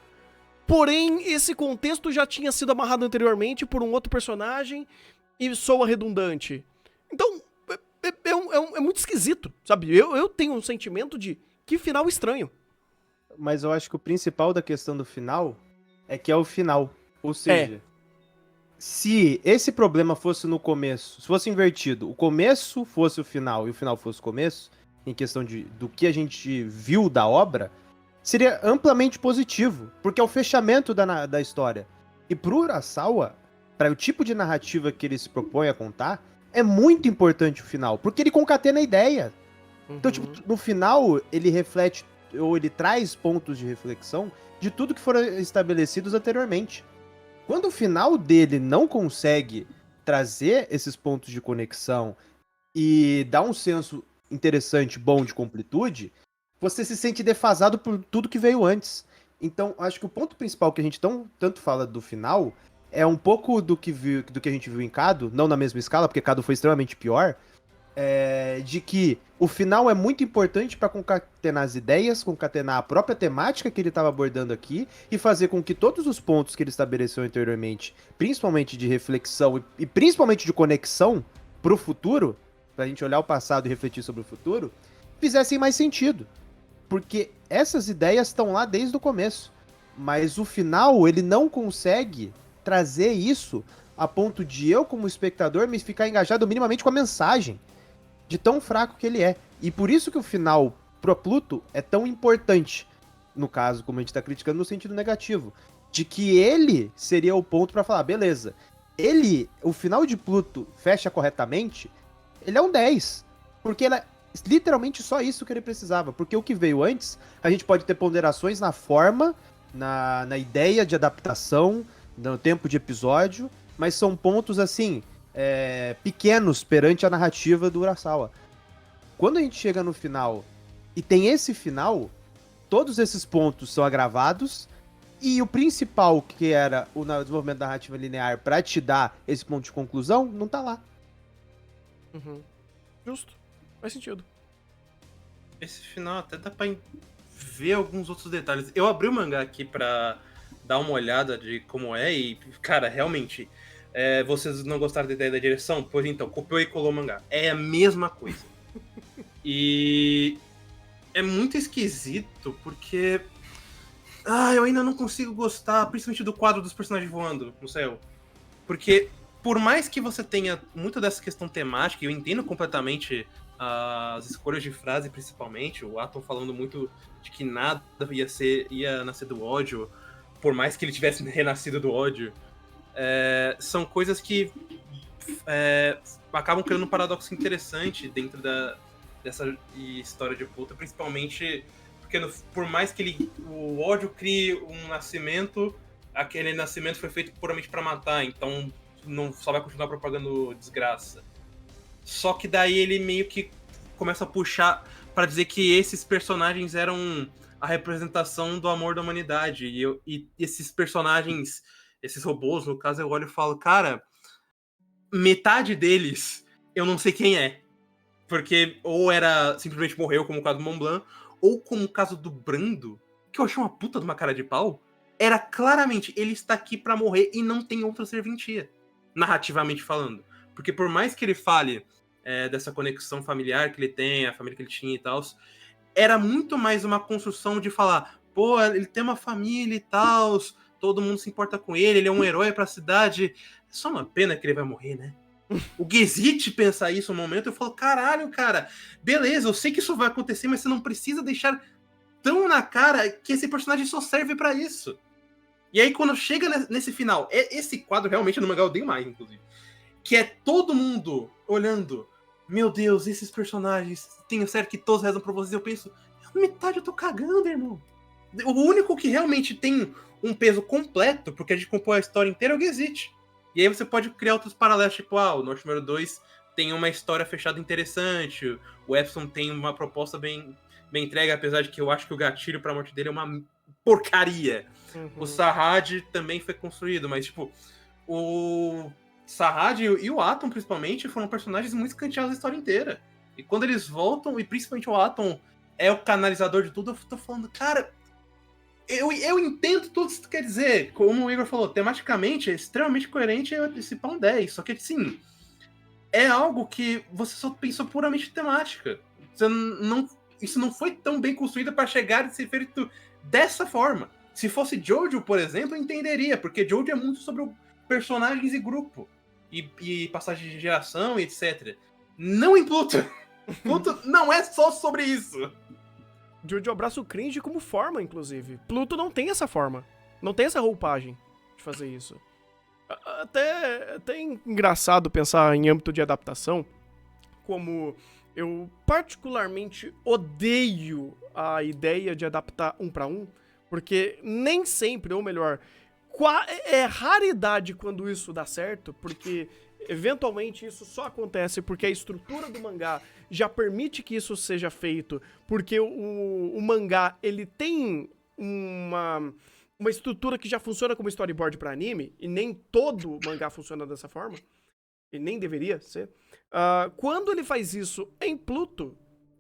porém esse contexto já tinha sido amarrado anteriormente por um outro personagem e soa redundante. Então, é muito esquisito, sabe? Eu tenho um sentimento de que final estranho. Mas eu acho que o principal da questão do final é que é o final. Ou seja, se esse problema fosse no começo, se fosse invertido, o começo fosse o final e o final fosse o começo, em questão do que a gente viu da obra, seria amplamente positivo, porque é o fechamento da história. E pro Urasawa, para o tipo de narrativa que ele se propõe a contar, é muito importante o final, porque ele concatena a ideia. Uhum. Então, tipo, no final, ele reflete, ou ele traz pontos de reflexão de tudo que foram estabelecidos anteriormente. Quando o final dele não consegue trazer esses pontos de conexão e dar um senso interessante, bom de completude, você se sente defasado por tudo que veio antes. Então, acho que o ponto principal que a gente tanto fala do final é um pouco do que a gente viu em Kado, não na mesma escala, porque Kado foi extremamente pior, de que o final é muito importante para concatenar as ideias, concatenar a própria temática que ele estava abordando aqui e fazer com que todos os pontos que ele estabeleceu anteriormente, principalmente de reflexão e principalmente de conexão para o futuro, para a gente olhar o passado e refletir sobre o futuro, fizessem mais sentido. Porque essas ideias estão lá desde o começo. Mas o final, ele não consegue trazer isso a ponto de eu, como espectador, me ficar engajado minimamente com a mensagem. De tão fraco que ele é. E por isso que o final pro Pluto é tão importante. No caso, como a gente tá criticando, no sentido negativo. De que ele seria o ponto pra falar, beleza, o final de Pluto fecha corretamente, ele é um 10. Porque ele é literalmente só isso que ele precisava. Porque o que veio antes, a gente pode ter ponderações na forma, na ideia de adaptação, no tempo de episódio, mas são pontos assim... pequenos perante a narrativa do Urasawa. Quando a gente chega no final e tem esse final, todos esses pontos são agravados e o principal, que era o desenvolvimento da narrativa linear pra te dar esse ponto de conclusão, não tá lá. Uhum. Justo. Faz sentido. Esse final até dá pra ver alguns outros detalhes. Eu abri o mangá aqui pra dar uma olhada de como é e, cara, realmente... vocês não gostaram da ideia da direção? Pois então, copiou e colou o mangá. É a mesma coisa. E é muito esquisito, porque... eu ainda não consigo gostar, principalmente do quadro dos personagens voando no céu. Porque, por mais que você tenha muito dessa questão temática, e eu entendo completamente as escolhas de frase, principalmente, o Atom falando muito de que nada ia nascer do ódio, por mais que ele tivesse renascido do ódio, são coisas que acabam criando um paradoxo interessante dentro dessa história de Pluto, principalmente porque por mais que o ódio crie um nascimento, aquele nascimento foi feito puramente para matar, então não só vai continuar propagando desgraça. Só que daí ele meio que começa a puxar para dizer que esses personagens eram a representação do amor da humanidade, e esses personagens, esses robôs, no caso, eu olho e falo, cara, metade deles eu não sei quem é. Porque ou simplesmente morreu, como o caso do Mont Blanc, ou como o caso do Brando, que eu achei uma puta de uma cara de pau, era claramente, ele está aqui pra morrer e não tem outra serventia, narrativamente falando. Porque por mais que ele fale dessa conexão familiar que ele tem, a família que ele tinha e tal, era muito mais uma construção de falar, pô, ele tem uma família e tal, todo mundo se importa com ele é um herói pra cidade. É só uma pena que ele vai morrer, né? O Gesicht pensa isso no momento, eu falo, caralho, cara, beleza, eu sei que isso vai acontecer, mas você não precisa deixar tão na cara que esse personagem só serve pra isso. E aí, quando chega nesse final, esse quadro realmente no mangá eu odeio mais, inclusive, que é todo mundo olhando, meu Deus, esses personagens, tenho certo que todos rezam por vocês, eu penso, metade eu tô cagando, irmão. O único que realmente tem um peso completo, porque a gente compõe a história inteira, é o Gesicht. E aí você pode criar outros paralelos, tipo, o Norte número 2 tem uma história fechada interessante, o Epson tem uma proposta bem entregue, apesar de que eu acho que o gatilho pra morte dele é uma porcaria. Uhum. O Sarrad também foi construído, mas, tipo, o Sarrad e o Atom, principalmente, foram personagens muito escanteados da história inteira. E quando eles voltam, e principalmente o Atom é o canalizador de tudo, eu tô falando, cara... Eu entendo tudo isso que tu quer dizer. Como o Igor falou, tematicamente é extremamente coerente esse pão 10. Só que, assim, é algo que você só pensou puramente temática. Isso não foi tão bem construído para chegar e ser feito dessa forma. Se fosse Jojo, por exemplo, eu entenderia, porque Jojo é muito sobre personagens e grupo. E passagem de geração e etc. Não em Pluto. Pluto não é só sobre isso. Jojo abraça o cringe como forma, inclusive. Pluto não tem essa forma. Não tem essa roupagem de fazer isso. Até engraçado pensar em âmbito de adaptação, como eu particularmente odeio a ideia de adaptar 1 para 1, porque nem sempre, ou melhor, é raridade quando isso dá certo, porque eventualmente isso só acontece porque a estrutura do mangá já permite que isso seja feito, porque o mangá, ele tem uma estrutura que já funciona como storyboard para anime, e nem todo mangá funciona dessa forma. e nem deveria ser, quando ele faz isso em Pluto,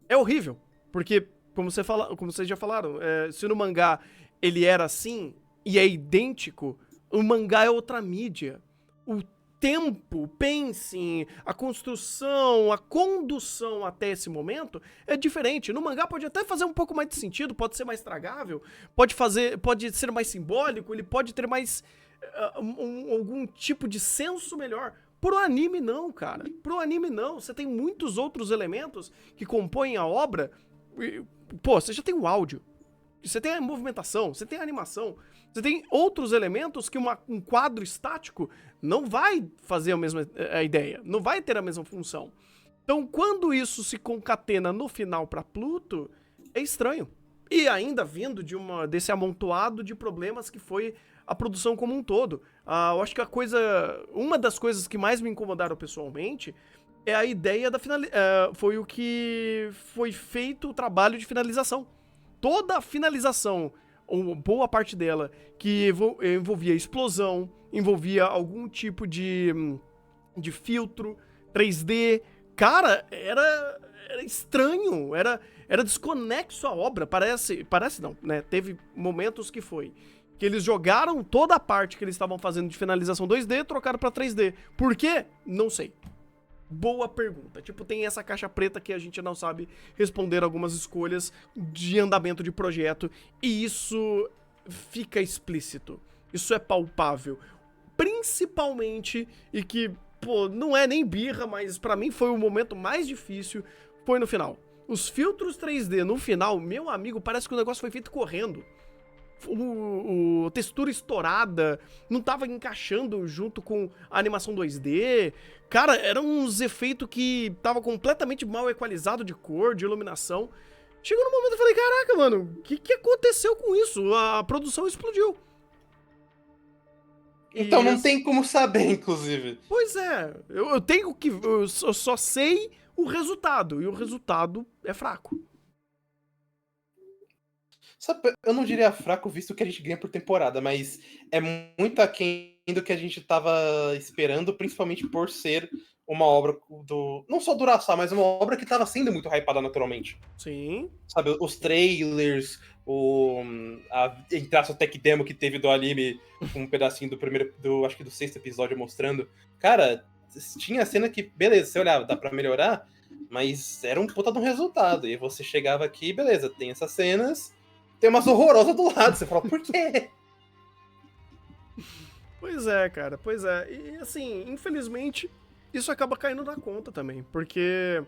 é horrível. Porque, como vocês já falaram, se no mangá ele era assim e é idêntico, o mangá é outra mídia. O tempo, o pacing, a construção, a condução até esse momento é diferente. No mangá pode até fazer um pouco mais de sentido, pode ser mais tragável, pode ser mais simbólico, ele pode ter mais algum tipo de senso melhor. Pro anime não, cara. Pro anime não. Você tem muitos outros elementos que compõem a obra. Pô, você já tem o áudio, você tem a movimentação, você tem a animação, você tem outros elementos que um quadro estático não vai fazer a mesma ideia, não vai ter a mesma função. Então, quando isso se concatena no final pra Pluto, é estranho. E ainda vindo desse amontoado de problemas que foi a produção como um todo. Eu acho que uma das coisas que mais me incomodaram pessoalmente é a ideia foi o que foi feito o trabalho de finalização. Toda a finalização, ou boa parte dela, que envolvia explosão, envolvia algum tipo de filtro, 3D, cara, era estranho, era desconexo à obra, parece não, né? Teve momentos que eles jogaram toda a parte que eles estavam fazendo de finalização 2D e trocaram pra 3D. Por quê? Não sei. Boa pergunta. Tipo, tem essa caixa preta que a gente não sabe responder algumas escolhas de andamento de projeto, e isso fica explícito. Isso é palpável. Principalmente, e que, pô, não é nem birra, mas pra mim foi o momento mais difícil, foi no final. Os filtros 3D no final, meu amigo, parece que o negócio foi feito correndo. A textura estourada, não tava encaixando junto com a animação 2D. Cara, eram uns efeitos que tava completamente mal equalizado de cor, de iluminação. Chegou no momento e falei, caraca, mano, o que aconteceu com isso? A produção explodiu. Então não tem como saber, inclusive. Pois é, eu só sei o resultado, e o resultado é fraco. Sabe, eu não diria fraco visto que a gente ganha por temporada, mas é muito aquém do que a gente tava esperando, principalmente por ser uma obra não só do Urasawa, mas uma obra que tava sendo muito hypada naturalmente. Sim. Sabe, os trailers, a tech demo que teve do anime, um pedacinho acho que do 6º episódio mostrando. Cara, tinha cena que, beleza, você olhava, dá pra melhorar, mas era um puta de um resultado. E você chegava aqui, beleza, tem essas cenas, tem umas horrorosas do lado. Você fala, por quê? Pois é, cara, pois é. E assim, infelizmente, isso acaba caindo na conta também, porque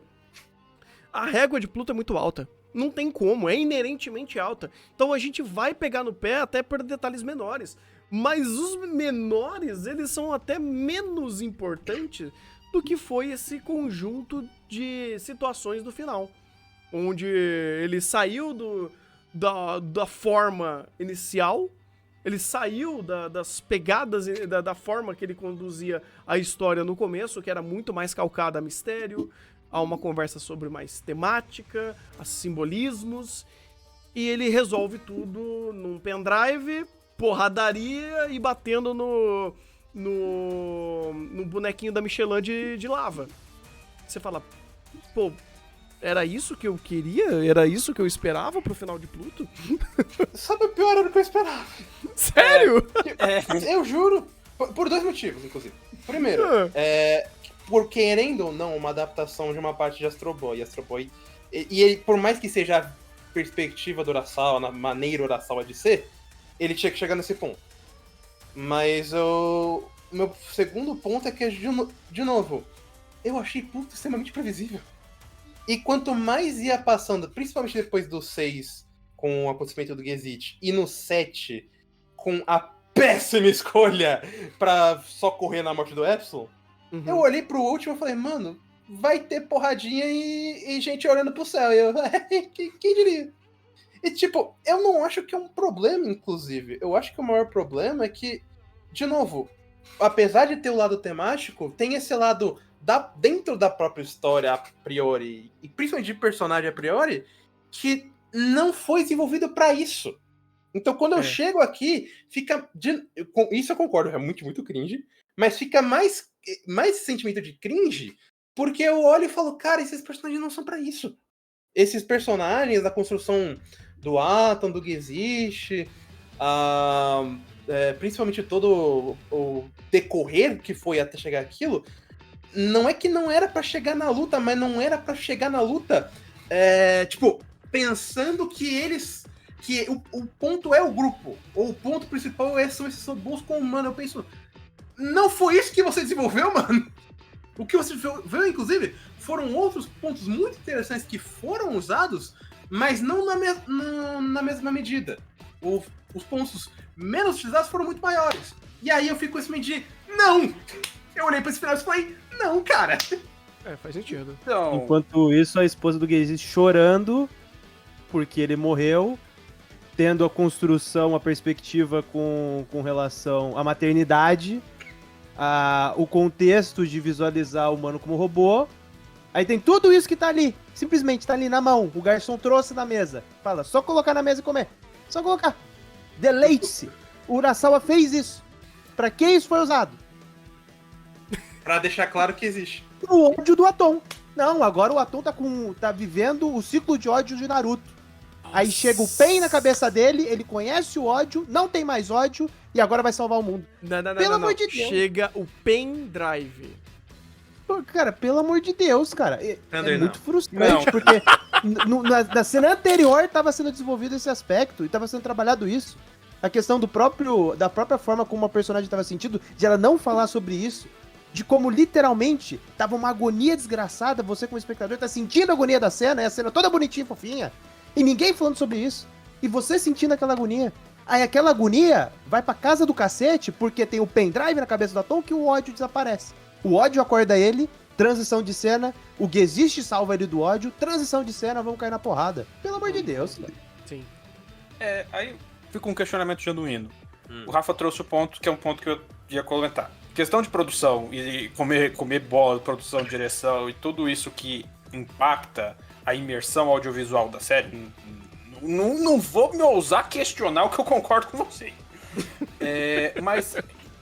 a régua de Pluto é muito alta. Não tem como, é inerentemente alta. Então a gente vai pegar no pé até por detalhes menores. Mas os menores, eles são até menos importantes do que foi esse conjunto de situações do final. Onde ele saiu da forma inicial, ele saiu das pegadas, da forma que ele conduzia a história no começo, que era muito mais calcada a mistério, a uma conversa sobre mais temática, a simbolismos, e ele resolve tudo num pendrive, porradaria e batendo no bonequinho da Michelin de lava. Você fala, pô, era isso que eu queria? Era isso que eu esperava pro final de Pluto? Sabe, o pior era o que eu esperava. Sério? Eu juro. Por 2 motivos, inclusive. Primeiro, por querendo ou não, uma adaptação de uma parte de Astro Boy. E ele, por mais que seja a perspectiva do Urasawa, na maneira Urasawa de ser, ele tinha que chegar nesse ponto. Mas o meu segundo ponto é que, de novo, eu achei Pluto extremamente previsível. E quanto mais ia passando, principalmente depois do 6, com o acontecimento do Gazette, e no 7, com a péssima escolha pra só correr na morte do Epsilon, eu olhei pro último e falei, mano, vai ter porradinha e gente olhando pro céu. E eu, quem diria? E tipo, eu não acho que é um problema, inclusive. Eu acho que o maior problema é que, de novo, apesar de ter o lado temático, tem esse lado dentro da própria história a priori, e principalmente de personagem a priori, que não foi desenvolvido pra isso. Então quando eu chego aqui, fica... isso eu concordo, é muito, muito cringe, mas fica mais mais esse sentimento de cringe, porque eu olho e falo, cara, esses personagens não são pra isso. Esses personagens, a construção do Atom, do Gezish, principalmente todo o decorrer que foi até chegar aquilo, não é que não era pra chegar na luta, mas não era pra chegar na luta, tipo, pensando que eles... que o ponto é o grupo, ou o ponto principal são esses robôs com humano. Eu penso, não foi isso que você desenvolveu, mano? O que você viu, inclusive, foram outros pontos muito interessantes que foram usados, mas não na mesma medida. Os pontos menos utilizados foram muito maiores. E aí eu fico com esse medo de, não! Eu olhei pra esse final e falei, não, cara! Faz sentido. Então, Enquanto isso, a esposa do Gezish chorando porque ele morreu, tendo a construção, a perspectiva com relação à maternidade, o contexto de visualizar o humano como robô. Aí tem tudo isso que tá ali, simplesmente tá ali na mão. O garçom trouxe na mesa. Fala, só colocar na mesa e comer. Só colocar. Deleite-se. O Urasawa fez isso. Pra que isso foi usado? Pra deixar claro que existe. O ódio do Atom. Não, agora o Atom tá vivendo o ciclo de ódio de Naruto. Aí chega o Pain na cabeça dele, ele conhece o ódio, não tem mais ódio, e agora vai salvar o mundo. Pelo amor de Deus. Chega o pendrive. Pô, cara, pelo amor de Deus, cara. É Thunder, muito não. frustrante, porque na cena anterior tava sendo desenvolvido esse aspecto, e tava sendo trabalhado isso. A questão da própria forma como a personagem tava sentindo, de ela não falar sobre isso, de como literalmente tava uma agonia desgraçada, você como espectador tá sentindo a agonia da cena, e a cena toda bonitinha e fofinha, e ninguém falando sobre isso. E você sentindo aquela agonia. Aí aquela agonia vai pra casa do cacete, porque tem o pendrive na cabeça do Atom que o ódio desaparece. O ódio acorda ele, transição de cena, o Gezish salva ele do ódio, transição de cena, vamos cair na porrada. Pelo amor de Deus, cara. Sim. aí fica um questionamento genuíno. O Rafa trouxe o ponto, que é um ponto que eu ia comentar. Questão de produção e comer bola, produção, direção e tudo isso que impacta a imersão audiovisual da série, não vou me ousar questionar o que eu concordo com você. Mas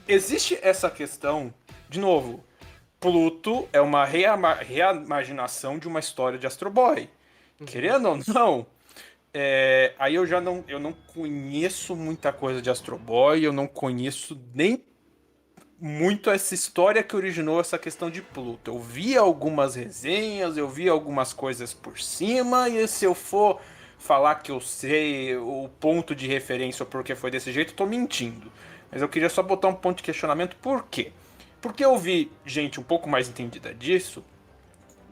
existe essa questão, de novo, Pluto é uma reimaginação de uma história de Astro Boy. Querendo ou não, aí eu não conheço muita coisa de Astro Boy, eu não conheço nem muito essa história que originou essa questão de Pluto. Eu vi algumas resenhas, eu vi algumas coisas por cima, e se eu for falar que eu sei o ponto de referência ou porque foi desse jeito, eu tô mentindo. Mas eu queria só botar um ponto de questionamento. Por quê? Porque eu vi gente um pouco mais entendida disso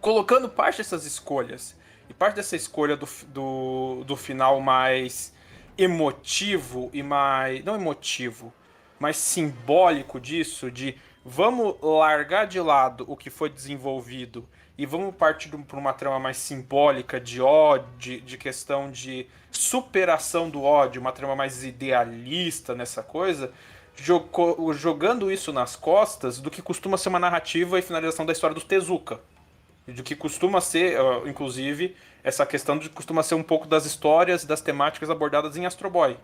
colocando parte dessas escolhas e parte dessa escolha do final mais emotivo e mais... não emotivo, mais simbólico disso, de vamos largar de lado o que foi desenvolvido e vamos partir para uma trama mais simbólica de ódio, de questão de superação do ódio, uma trama mais idealista nessa coisa, jogando isso nas costas do que costuma ser uma narrativa e finalização da história do Tezuka. Do que costuma ser, inclusive, essa questão de costuma ser um pouco das histórias e das temáticas abordadas em Astro Boy.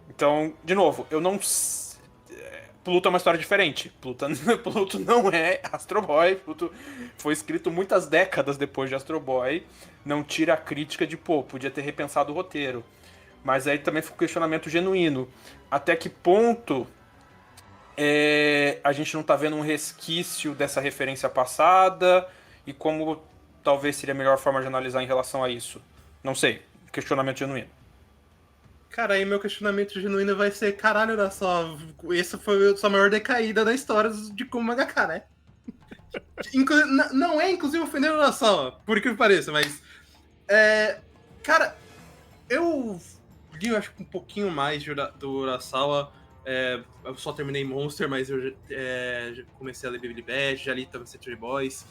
Então, de novo, eu não... Pluto é uma história diferente. Pluto não é Astro Boy. Pluto foi escrito muitas décadas depois de Astro Boy. Não tira a crítica de, podia ter repensado o roteiro. Mas aí também fica um questionamento genuíno. Até que ponto a gente não tá vendo um resquício dessa referência passada e como talvez seria a melhor forma de analisar em relação a isso? Não sei. Questionamento genuíno. Cara, aí meu questionamento genuíno vai ser, caralho, olha só, essa foi a sua maior decaída da história de como mangaka, né? Não é, inclusive, ofendendo o só, por que pareça, mas... cara, eu li, acho que um pouquinho mais do Urasawa. Eu só terminei Monster, mas eu já comecei a ler Baby Bash, já li também Century Boys.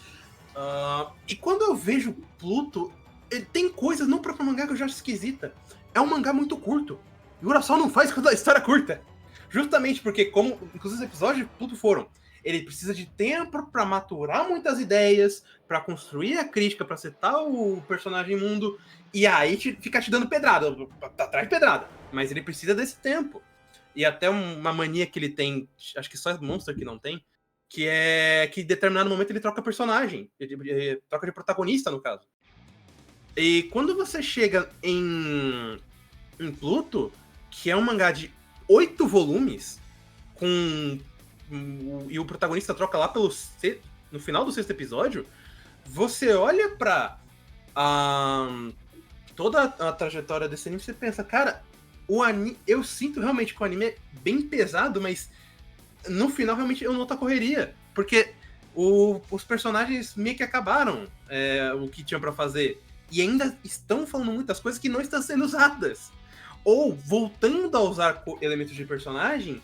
E quando eu vejo Pluto, ele tem coisas no próprio mangá que eu já acho esquisita. É um mangá muito curto. E o Urasawa não faz quando a história é curta. Justamente porque, como inclusive os episódios de Pluto foram, ele precisa de tempo pra maturar muitas ideias, pra construir a crítica, pra setar o personagem imundo, e aí ficar te dando pedrada, atrás de pedrada. Mas ele precisa desse tempo. E até uma mania que ele tem, acho que só Monster que não tem, que é que em determinado momento ele troca personagem, ele troca de protagonista, no caso. E quando você chega em Pluto, que é um mangá de 8 volumes, e o protagonista troca lá no final do 6º episódio, você olha pra toda a trajetória desse anime e você pensa, cara, eu sinto realmente que o anime é bem pesado, mas no final realmente eu noto a correria, porque os personagens meio que acabaram o que tinham pra fazer, e ainda estão falando muitas coisas que não estão sendo usadas, ou voltando a usar elementos de personagem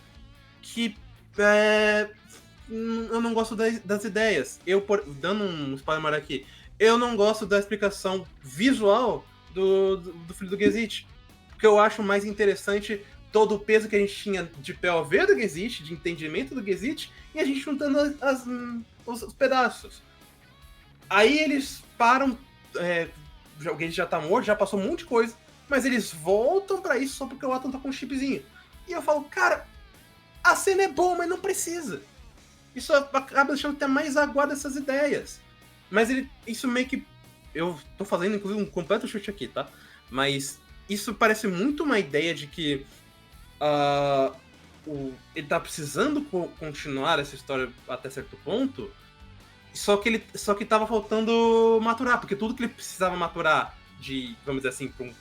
que eu não gosto das ideias. Dando um spoiler maior aqui, eu não gosto da explicação visual do filho do Gesicht, porque eu acho mais interessante todo o peso que a gente tinha de POV do Gesicht, de entendimento do Gesicht, e a gente juntando os pedaços. Aí eles param, o Gesicht já tá morto, já passou um monte de coisa, mas eles voltam pra isso só porque o Atom tá com um chipzinho. E eu falo, cara, a cena é boa, mas não precisa. Isso acaba deixando até mais aguado essas ideias. Mas isso meio que... Eu tô fazendo, inclusive, um completo chute aqui, tá? Mas isso parece muito uma ideia de que ele tá precisando continuar essa história até certo ponto, só que tava faltando maturar, porque tudo que ele precisava maturar vamos dizer assim, pra um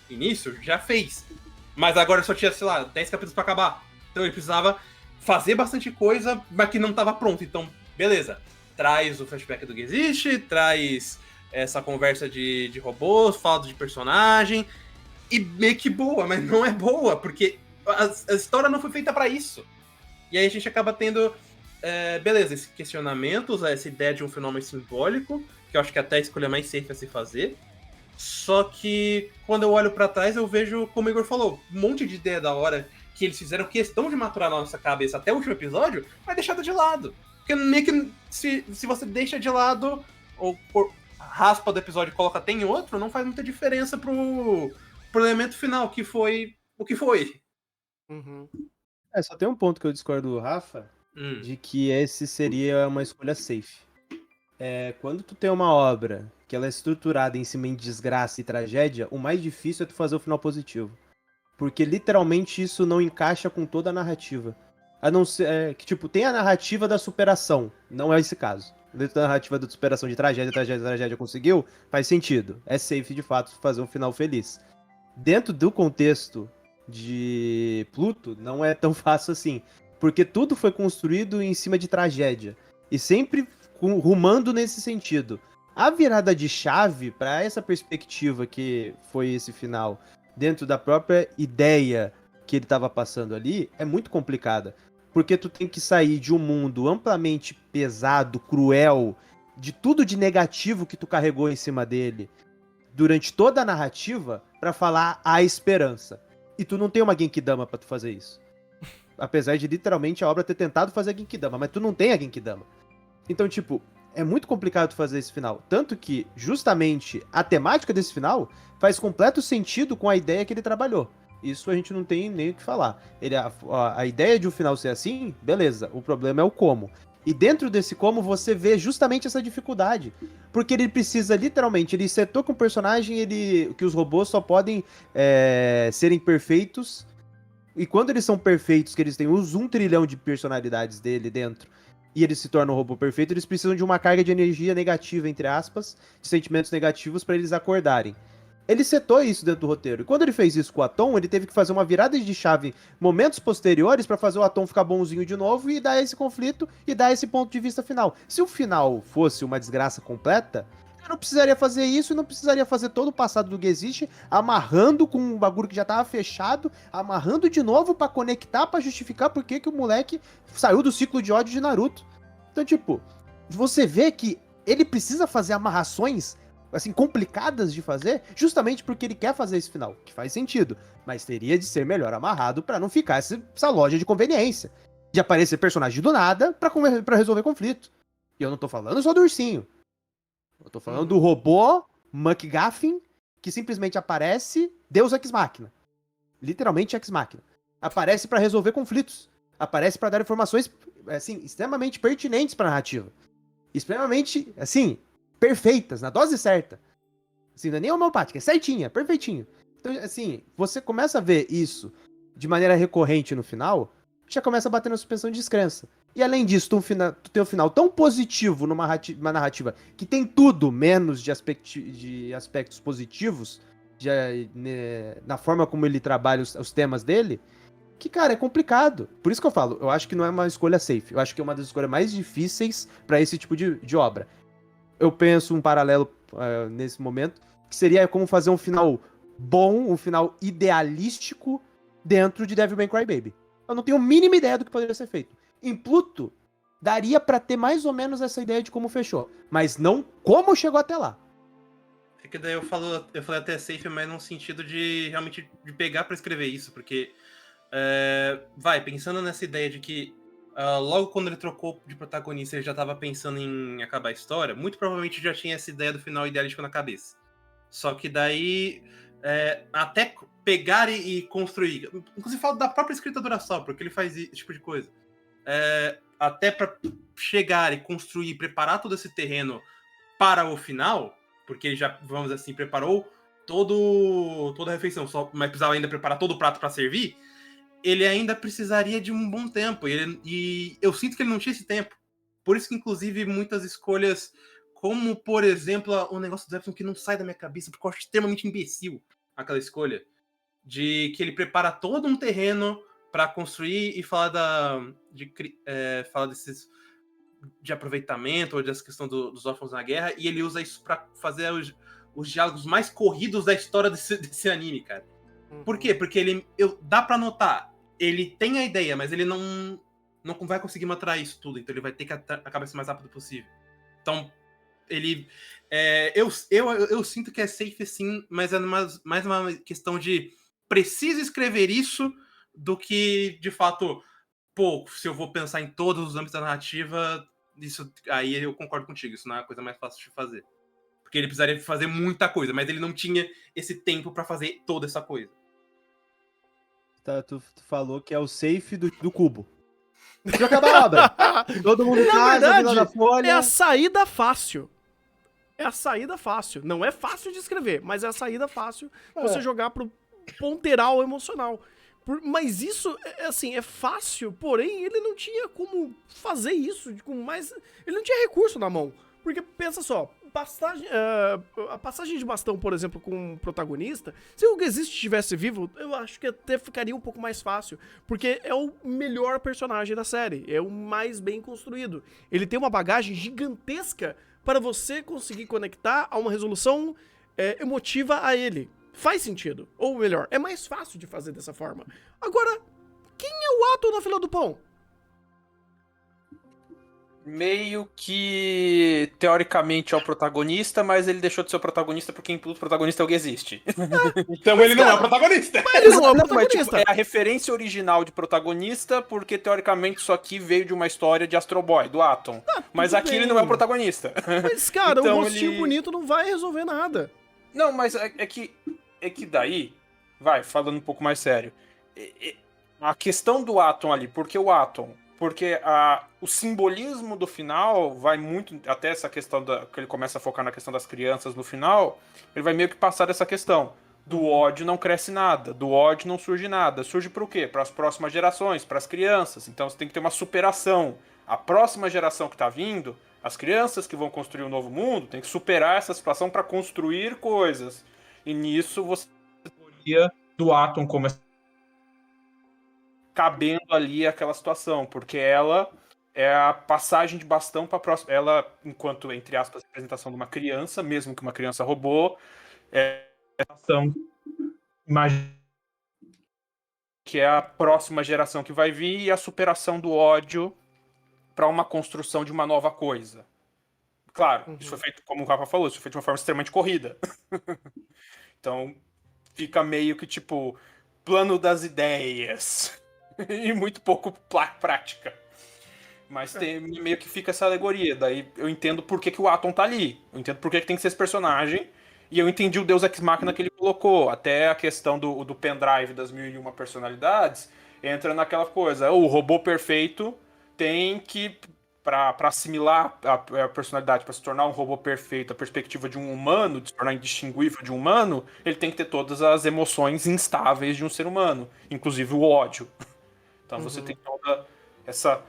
início, já fez. Mas agora só tinha, sei lá, 10 capítulos pra acabar. Então ele precisava fazer bastante coisa, mas que não tava pronto. Então, beleza. Traz o flashback do Gesicht, traz essa conversa de robôs, fala de personagem, e meio que boa, mas não é boa, porque a história não foi feita pra isso. E aí a gente acaba tendo, beleza, esses questionamentos, essa ideia de um fenômeno simbólico, que eu acho que até a escolha mais safe a se fazer. Só que quando eu olho pra trás, eu vejo, como o Igor falou, um monte de ideia da hora que eles fizeram questão de maturar na nossa cabeça até o último episódio, mas deixado de lado. Porque meio que se você deixa de lado, ou raspa do episódio e coloca até em outro, não faz muita diferença pro elemento final, que foi o que foi. Uhum. Só tem um ponto que eu discordo do Rafa, de que esse seria uma escolha safe. Quando tu tem uma obra que ela é estruturada em cima de desgraça e tragédia, o mais difícil é tu fazer o final positivo. Porque literalmente isso não encaixa com toda a narrativa. A não ser que, tipo, tem a narrativa da superação. Não é esse caso. Dentro da narrativa da superação de tragédia conseguiu, faz sentido. É safe, de fato, fazer um final feliz. Dentro do contexto de Pluto, não é tão fácil assim. Porque tudo foi construído em cima de tragédia. E sempre rumando nesse sentido. A virada de chave para essa perspectiva que foi esse final, dentro da própria ideia que ele estava passando ali, é muito complicada. Porque tu tem que sair de um mundo amplamente pesado, cruel, de tudo de negativo que tu carregou em cima dele durante toda a narrativa, para falar a esperança. E tu não tem uma Genkidama pra tu fazer isso. Apesar de literalmente a obra ter tentado fazer a Genkidama, mas tu não tem a Genkidama. Então, tipo, é muito complicado fazer esse final. Tanto que, justamente, a temática desse final faz completo sentido com a ideia que ele trabalhou. Isso a gente não tem nem o que falar. A ideia de um final ser assim, beleza. O problema é o como. E dentro desse como, você vê justamente essa dificuldade. Porque ele precisa, literalmente, ele setou com o personagem que os robôs só podem serem perfeitos. E quando eles são perfeitos, que eles têm os 1 trilhão de personalidades dele dentro, e eles se tornam um robô perfeito, eles precisam de uma carga de energia negativa, entre aspas, de sentimentos negativos para eles acordarem. Ele setou isso dentro do roteiro. E quando ele fez isso com o Atom, ele teve que fazer uma virada de chave momentos posteriores para fazer o Atom ficar bonzinho de novo e dar esse conflito e dar esse ponto de vista final. Se o final fosse uma desgraça completa, eu não precisaria fazer isso e não precisaria fazer todo o passado do Gesicht amarrando com um bagulho que já tava fechado, amarrando de novo pra conectar, pra justificar por que o moleque saiu do ciclo de ódio de Naruto. Então, tipo, você vê que ele precisa fazer amarrações, assim, complicadas de fazer, justamente porque ele quer fazer esse final, que faz sentido, mas teria de ser melhor amarrado pra não ficar essa loja de conveniência, de aparecer personagem do nada pra resolver conflito. E eu não tô falando só do ursinho. Eu tô falando do robô McGuffin, que simplesmente aparece, Deus Ex Machina. Literalmente Ex Machina. Aparece pra resolver conflitos. Aparece pra dar informações assim, extremamente pertinentes pra narrativa. Extremamente, assim, perfeitas, na dose certa. Assim, não é nem homeopática, é certinha, perfeitinho. Então, assim, você começa a ver isso de maneira recorrente no final, já começa a bater na suspensão de descrença. E além disso, tu tem um final tão positivo numa narrativa que tem tudo menos de aspectos positivos na forma como ele trabalha os temas dele, que, cara, é complicado. Por isso que eu falo, eu acho que não é uma escolha safe. Eu acho que é uma das escolhas mais difíceis pra esse tipo de obra. Eu penso um paralelo nesse momento, que seria como fazer um final bom, um final idealístico dentro de Devil May Cry Baby. Eu não tenho a mínima ideia do que poderia ser feito. Em Pluto, daria pra ter mais ou menos essa ideia de como fechou, mas não como chegou até lá. É que daí eu falei até safe, mas num sentido de realmente de pegar pra escrever isso, porque pensando nessa ideia de que logo quando ele trocou de protagonista ele já tava pensando em acabar a história, muito provavelmente já tinha essa ideia do final idealístico na cabeça. Só que daí, até pegar e construir, inclusive falo da própria escrita do Urasawa, porque ele faz esse tipo de coisa. Até para chegar e construir, preparar todo esse terreno para o final, porque ele já, vamos assim, preparou toda a refeição, mas precisava ainda preparar todo o prato para servir, ele ainda precisaria de um bom tempo, e eu sinto que ele não tinha esse tempo. Por isso que, inclusive, muitas escolhas, como, por exemplo, o negócio do Epson que não sai da minha cabeça, porque eu acho extremamente imbecil aquela escolha, de que ele prepara todo um terreno para construir e falar falar desses de aproveitamento ou dessa questão dos órfãos na guerra, e ele usa isso para fazer os diálogos mais corridos da história desse anime, cara. Por quê? Porque dá pra notar, ele tem a ideia, mas ele não vai conseguir mostrar isso tudo, então ele vai ter que acabar isso o mais rápido possível. Então, ele... eu sinto que é safe sim, mas é mais uma questão de preciso escrever isso do que, de fato, se eu vou pensar em todos os âmbitos da narrativa, isso aí eu concordo contigo, isso não é a coisa mais fácil de fazer. Porque ele precisaria fazer muita coisa, mas ele não tinha esse tempo pra fazer toda essa coisa. Tá, tu falou que é o safe do cubo. Deixa eu acabar a obra. Todo mundo em casa, Vila da Folha. É a saída fácil. É a saída fácil. Não é fácil de escrever, mas é a saída fácil você jogar pro ponteiral emocional. Mas isso, assim, é fácil, porém ele não tinha como fazer isso com mais... Ele não tinha recurso na mão. Porque, pensa só, a passagem de bastão, por exemplo, com um protagonista, se o Exist estivesse vivo, eu acho que até ficaria um pouco mais fácil. Porque é o melhor personagem da série, é o mais bem construído. Ele tem uma bagagem gigantesca para você conseguir conectar a uma resolução emotiva a ele. Faz sentido. Ou melhor, é mais fácil de fazer dessa forma. Agora, quem é o Atom na fila do pão? Meio que, teoricamente, é o protagonista, mas ele deixou de ser o protagonista porque o protagonista é o que existe. Então ele não é o protagonista. Ele não é o Mas, protagonista. tipo, é a referência original de protagonista, porque, teoricamente, isso aqui veio de uma história de Astro Boy, do Atom. Mas aqui bem. ele não é o protagonista. Mas, cara, Então o rostinho bonito não vai resolver nada. Não, mas é que daí, falando um pouco mais sério, a questão do Atom ali, porque o Atom, porque o simbolismo do final vai muito, até essa questão que ele começa a focar na questão das crianças no final, ele vai meio que passar dessa questão, do ódio não cresce nada, do ódio não surge nada, surge para o quê? Para as próximas gerações, para as crianças, então você tem que ter uma superação, a próxima geração que tá vindo, as crianças que vão construir um novo mundo, tem que superar essa situação para construir coisas. E nisso você teoria do Atom começa cabendo ali aquela situação, porque ela é a passagem de bastão para a próxima. Ela, enquanto, entre aspas, representação de uma criança, mesmo que uma criança robô, é a ação que é a próxima geração que vai vir e a superação do ódio para uma construção de uma nova coisa. Claro, isso foi feito, como o Rafa falou, isso foi feito de uma forma extremamente corrida. Então, fica meio que, tipo, plano das ideias. E muito pouco prática. Mas meio que fica essa alegoria. Daí eu entendo por que o Atom tá ali. Eu entendo por que tem que ser esse personagem. E eu entendi o Deus Ex Machina que ele colocou. Até a questão do pendrive das 1001 personalidades entra naquela coisa. O robô perfeito tem que, pra assimilar a personalidade, pra se tornar um robô perfeito, a perspectiva de um humano, de se tornar indistinguível de um humano, ele tem que ter todas as emoções instáveis de um ser humano, inclusive o ódio. Então você tem toda essa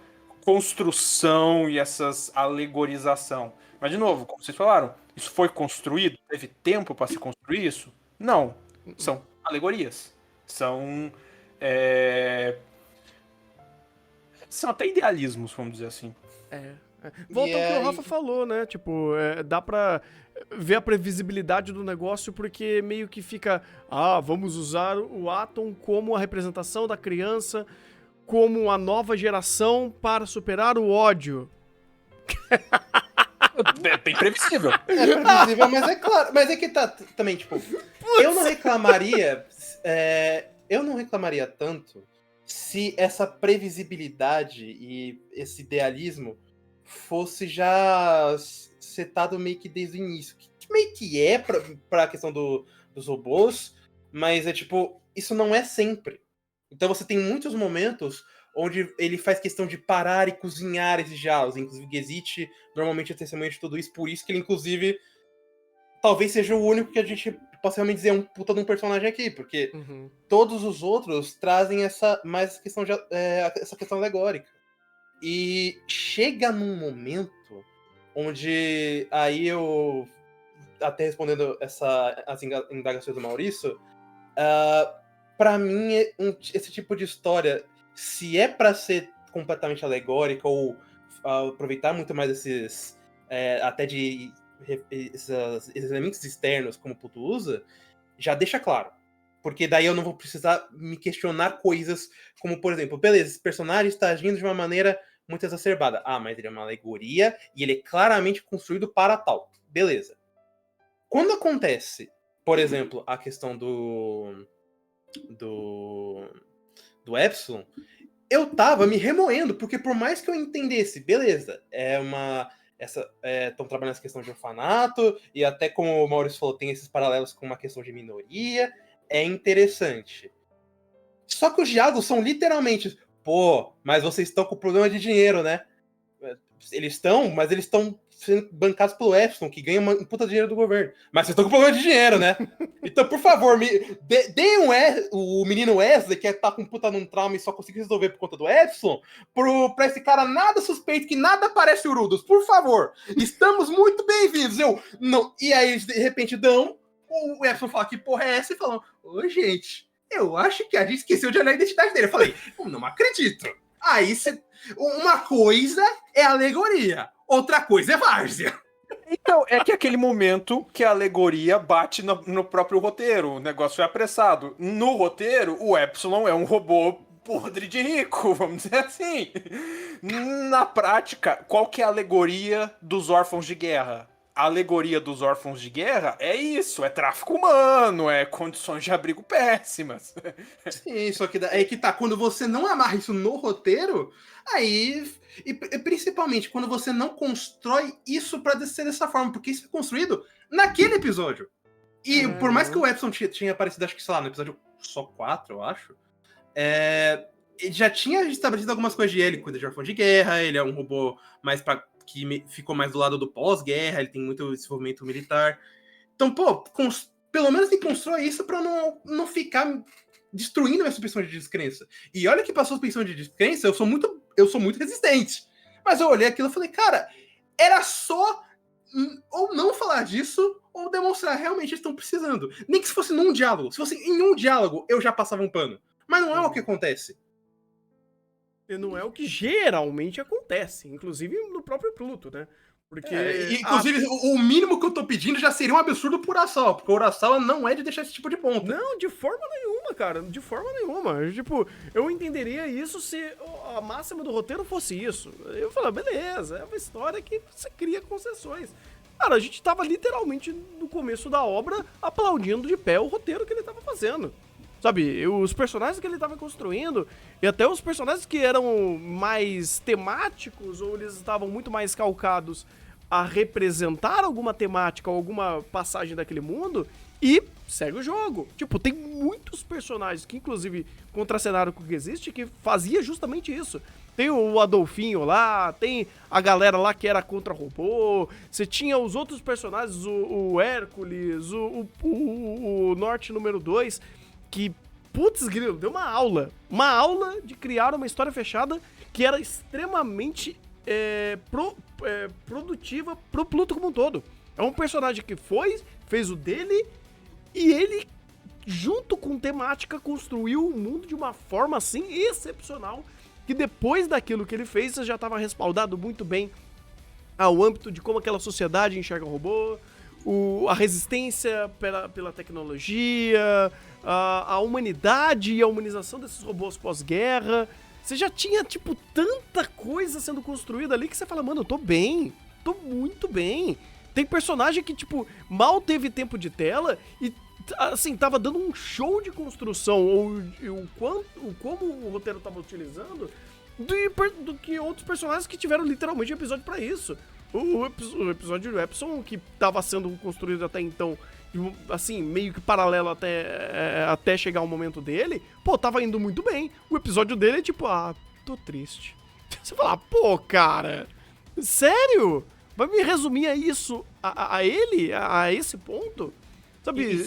construção e essas alegorização. Mas, de novo, como vocês falaram, isso foi construído? Teve tempo para se construir isso? Não. São alegorias. São até idealismos, vamos dizer assim. Volta ao que o Rafa falou, né? Tipo, dá pra ver a previsibilidade do negócio porque meio que fica... vamos usar o Atom como a representação da criança, como a nova geração para superar o ódio. É bem previsível. É previsível, mas é claro. Mas é que tá também, tipo... Eu não reclamaria... eu não reclamaria tanto se essa previsibilidade e esse idealismo fosse já setado meio que desde o início. Que meio que pra questão dos robôs, mas tipo, isso não é sempre. Então você tem muitos momentos onde ele faz questão de parar e cozinhar esses diálogos. Inclusive, Gesicht normalmente é testemunha de tudo isso, por isso que ele, inclusive, talvez seja o único que a gente possa realmente dizer um puta de um personagem aqui, porque todos os outros trazem essa questão alegórica. E chega num momento onde, aí eu, até respondendo as indagações do Maurício, pra mim, esse tipo de história, se é pra ser completamente alegórica ou aproveitar muito mais esses elementos externos como o Pluto usa, já deixa claro. Porque daí eu não vou precisar me questionar coisas como, por exemplo, beleza, esse personagem está agindo de uma maneira muito exacerbada. Mas ele é uma alegoria e ele é claramente construído para tal. Beleza. Quando acontece, por exemplo, a questão do Epsilon, eu tava me remoendo, porque por mais que eu entendesse, beleza, estão trabalhando essa questão de orfanato, e até como o Maurício falou, tem esses paralelos com uma questão de minoria, é interessante. Só que os diálogos são literalmente, mas vocês estão com problema de dinheiro, né? Eles estão sendo bancados pelo Epsilon, que ganha um puta dinheiro do governo. Mas vocês estão com problema de dinheiro, né? Então, por favor, deem o menino Wesley, que tá com puta num trauma e só conseguiu resolver por conta do Epsilon, pra esse cara nada suspeito, que nada parece Urudos. Por favor, estamos muito bem-vindos. E aí, de repente, o Epsilon fala, que porra é essa? E falam, gente, eu acho que a gente esqueceu de olhar a identidade dele. Eu falei, não acredito. Aí, uma coisa é alegoria, outra coisa é várzea. Então, é que aquele momento que a alegoria bate no próprio roteiro, o negócio é apressado. No roteiro, o Epsilon é um robô podre de rico, vamos dizer assim. Na prática, qual que é a alegoria dos órfãos de guerra? A alegoria dos órfãos de guerra é isso, é tráfico humano, é condições de abrigo péssimas. Sim, só que aí que tá, quando você não amarra isso no roteiro, aí, e principalmente quando você não constrói isso pra ser dessa forma, porque isso é construído naquele episódio. E por mais que o Epsilon tinha aparecido, acho que, sei lá, no episódio só 4, eu acho, ele já tinha estabelecido algumas coisas de ele, cuida de órfão de guerra, ele é um robô mais que ficou mais do lado do pós-guerra, ele tem muito desenvolvimento militar. Então, pelo menos ele constrói isso pra não ficar destruindo minha suspensão de descrença. E olha que pra suspensão de descrença, eu sou muito resistente. Mas eu olhei aquilo e falei, cara, era só ou não falar disso, ou demonstrar realmente eles estão precisando. Nem que se fosse num diálogo. Se fosse em um diálogo, eu já passava um pano. Mas não é o que acontece. E não é o que geralmente acontece, inclusive no próprio Pluto, né? Porque. Inclusive, o mínimo que eu tô pedindo já seria um absurdo por Urasawa, porque o Urasawa não é de deixar esse tipo de ponto. Não, de forma nenhuma, cara. De forma nenhuma. Tipo, eu entenderia isso se a máxima do roteiro fosse isso. Eu falo, beleza, é uma história que você cria concessões. Cara, a gente tava literalmente no começo da obra aplaudindo de pé o roteiro que ele tava fazendo. Sabe, os personagens que ele estava construindo, e até os personagens que eram mais temáticos, ou eles estavam muito mais calcados a representar alguma temática ou alguma passagem daquele mundo, E segue o jogo. Tipo, tem muitos personagens que, inclusive, contracenaram com o que existe, que fazia justamente isso. Tem o Adolfinho lá, tem a galera lá que era contra robô, você tinha os outros personagens, o Hércules, o Norte número 2, que, putz, grilo, deu uma aula de criar uma história fechada que era extremamente produtiva pro Pluto como um todo. É um personagem que fez o dele, e ele, junto com temática, construiu o mundo de uma forma, assim, excepcional, que depois daquilo que ele fez, já estava respaldado muito bem ao âmbito de como aquela sociedade enxerga o robô, a resistência pela tecnologia, a humanidade e a humanização desses robôs pós-guerra. Você já tinha, tipo, tanta coisa sendo construída ali que você fala, mano, eu tô bem, tô muito bem. Tem personagem que, tipo, mal teve tempo de tela e, assim, tava dando um show de construção, ou como o roteiro tava utilizando, do que outros personagens que tiveram literalmente um episódio pra isso. O episódio do Epson, que tava sendo construído até então, assim, meio que paralelo até chegar o momento dele, pô, tava indo muito bem. O episódio dele é tipo, tô triste. Você fala, pô, cara, sério? Vai me resumir a isso, a ele, a esse ponto? Sabe?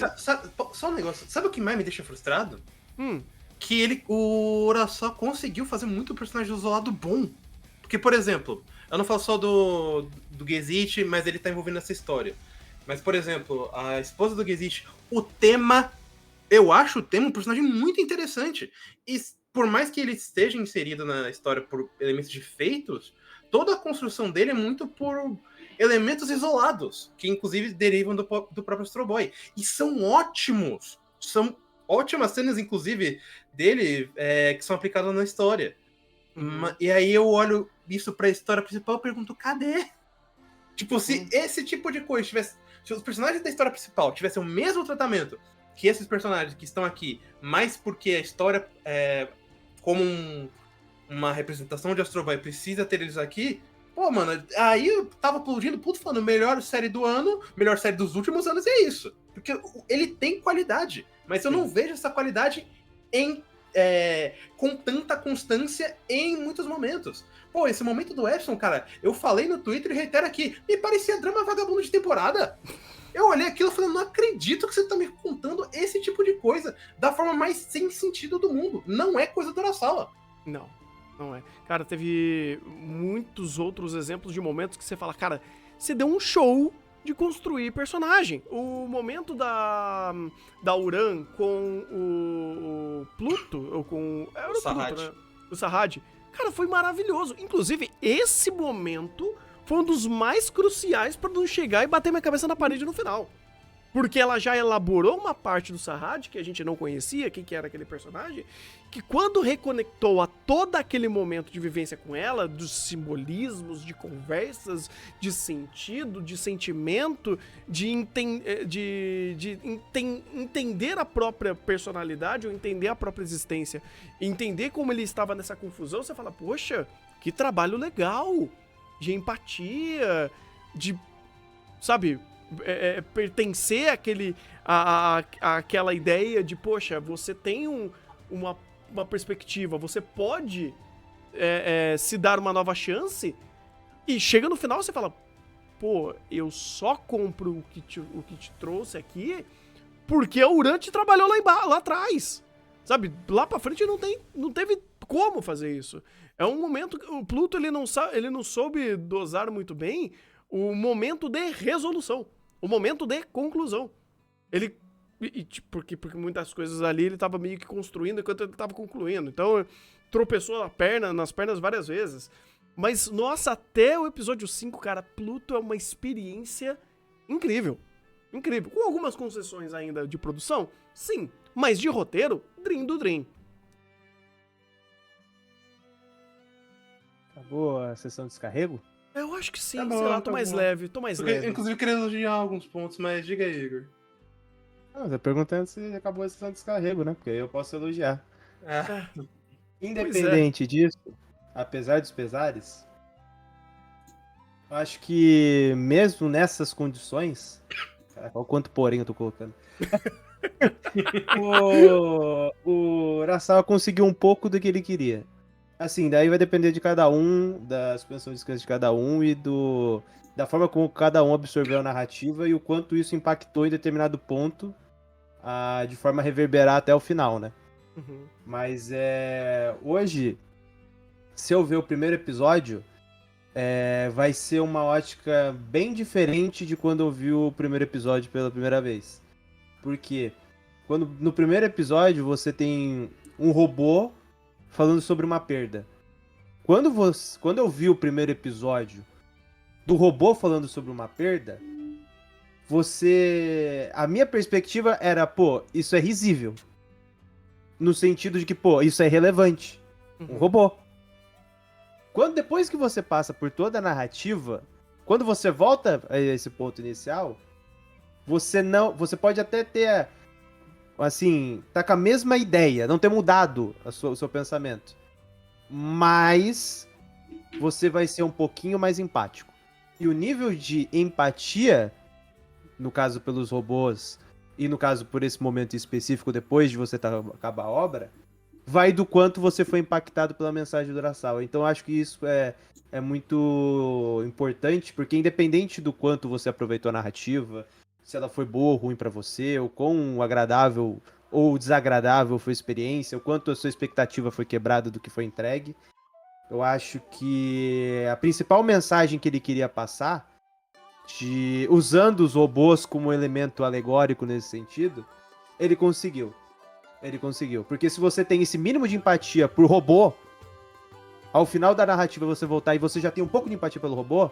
Só um negócio, sabe o que mais me deixa frustrado? Hum. Que o Urasawa conseguiu fazer muito personagem isolado bom. Porque, por exemplo, eu não falo só do Gesicht, mas ele tá envolvido nessa história. Mas, por exemplo, a esposa do Gesicht, o tema, eu acho o tema um personagem muito interessante. E por mais que ele esteja inserido na história por elementos de feitos, toda a construção dele é muito por elementos isolados, que inclusive derivam do próprio Astro Boy. E são ótimos. São ótimas cenas, inclusive, dele, que são aplicadas na história. E aí eu olho isso pra história principal e pergunto, cadê? Tipo, se esse tipo de coisa tivesse... Se os personagens da história principal tivessem o mesmo tratamento que esses personagens que estão aqui, mas porque a história, como uma representação de Astro Boy, precisa ter eles aqui, pô, mano, aí eu tava aplaudindo, puto, falando, melhor série do ano, melhor série dos últimos anos, e é isso. Porque ele tem qualidade, mas eu não vejo essa qualidade com tanta constância em muitos momentos. Pô, esse momento do Epson, cara, eu falei no Twitter e reitero aqui, me parecia drama vagabundo de temporada. Eu olhei aquilo e falei, não acredito que você tá me contando esse tipo de coisa da forma mais sem sentido do mundo. Não é coisa do Urasawa. Não é. Cara, teve muitos outros exemplos de momentos que você fala, cara, você deu um show de construir personagem. O momento da Uran com o Pluto, ou com... Era o Sarrad. Pluto, né? O Sarrad. Cara, foi maravilhoso. Inclusive, esse momento foi um dos mais cruciais pra não chegar e bater minha cabeça na parede no final. Porque ela já elaborou uma parte do Sarrad que a gente não conhecia, quem que era aquele personagem, que quando reconectou a todo aquele momento de vivência com ela, dos simbolismos, de conversas, de sentido, de sentimento, de entender a própria personalidade, ou entender a própria existência, entender como ele estava nessa confusão, você fala, poxa, que trabalho legal, de empatia, de, sabe... pertencer àquela ideia de, poxa, você tem uma perspectiva, você pode se dar uma nova chance, e chega no final você fala, pô, eu só compro o que te trouxe aqui porque o Urante trabalhou lá atrás, sabe? Lá pra frente não teve como fazer isso. É um momento que o Pluto ele não soube dosar muito bem o momento de resolução. O momento de conclusão. Porque muitas coisas ali ele tava meio que construindo enquanto ele tava concluindo. Então, tropeçou nas pernas várias vezes. Mas, nossa, até o episódio 5, cara, Pluto é uma experiência incrível. Incrível. Com algumas concessões ainda de produção, sim. Mas de roteiro, Dream do Dream. Acabou a sessão de descarrego? Eu acho que sim, Tá bom, sei lá, tá tô mais bom. leve, leve. Inclusive, eu queria elogiar alguns pontos, mas diga aí, Igor. Eu tô perguntando se acabou a sessão de descarrego, né? Porque aí eu posso elogiar. Independente disso, apesar dos pesares, eu acho que mesmo nessas condições, Olha o quanto porém eu tô colocando. O Urasawa conseguiu um pouco do que ele queria. Assim, daí vai depender de cada um, da suspensão de descanso de cada um e da forma como cada um absorveu a narrativa e o quanto isso impactou em determinado ponto, de forma a reverberar até o final, né? Uhum. Mas hoje, se eu ver o primeiro episódio, vai ser uma ótica bem diferente de quando eu vi o primeiro episódio pela primeira vez. Por quê? No primeiro episódio você tem um robô falando sobre uma perda. Quando eu vi o primeiro episódio do robô falando sobre uma perda, a minha perspectiva era, pô, isso é risível. No sentido de que, pô, isso é relevante. Um robô. Depois que você passa por toda a narrativa, quando você volta a esse ponto inicial, você pode até ter, assim, tá com a mesma ideia, não ter mudado o seu pensamento. Mas você vai ser um pouquinho mais empático. E o nível de empatia, no caso pelos robôs, e no caso por esse momento específico, depois de você acabar a obra, vai do quanto você foi impactado pela mensagem do Urasawa. Então eu acho que isso é muito importante, porque independente do quanto você aproveitou a narrativa, se ela foi boa ou ruim pra você, ou quão agradável ou desagradável foi a experiência, o quanto a sua expectativa foi quebrada do que foi entregue, eu acho que a principal mensagem que ele queria passar, usando os robôs como elemento alegórico nesse sentido, ele conseguiu. Ele conseguiu. Porque se você tem esse mínimo de empatia por robô, ao final da narrativa você voltar e você já tem um pouco de empatia pelo robô,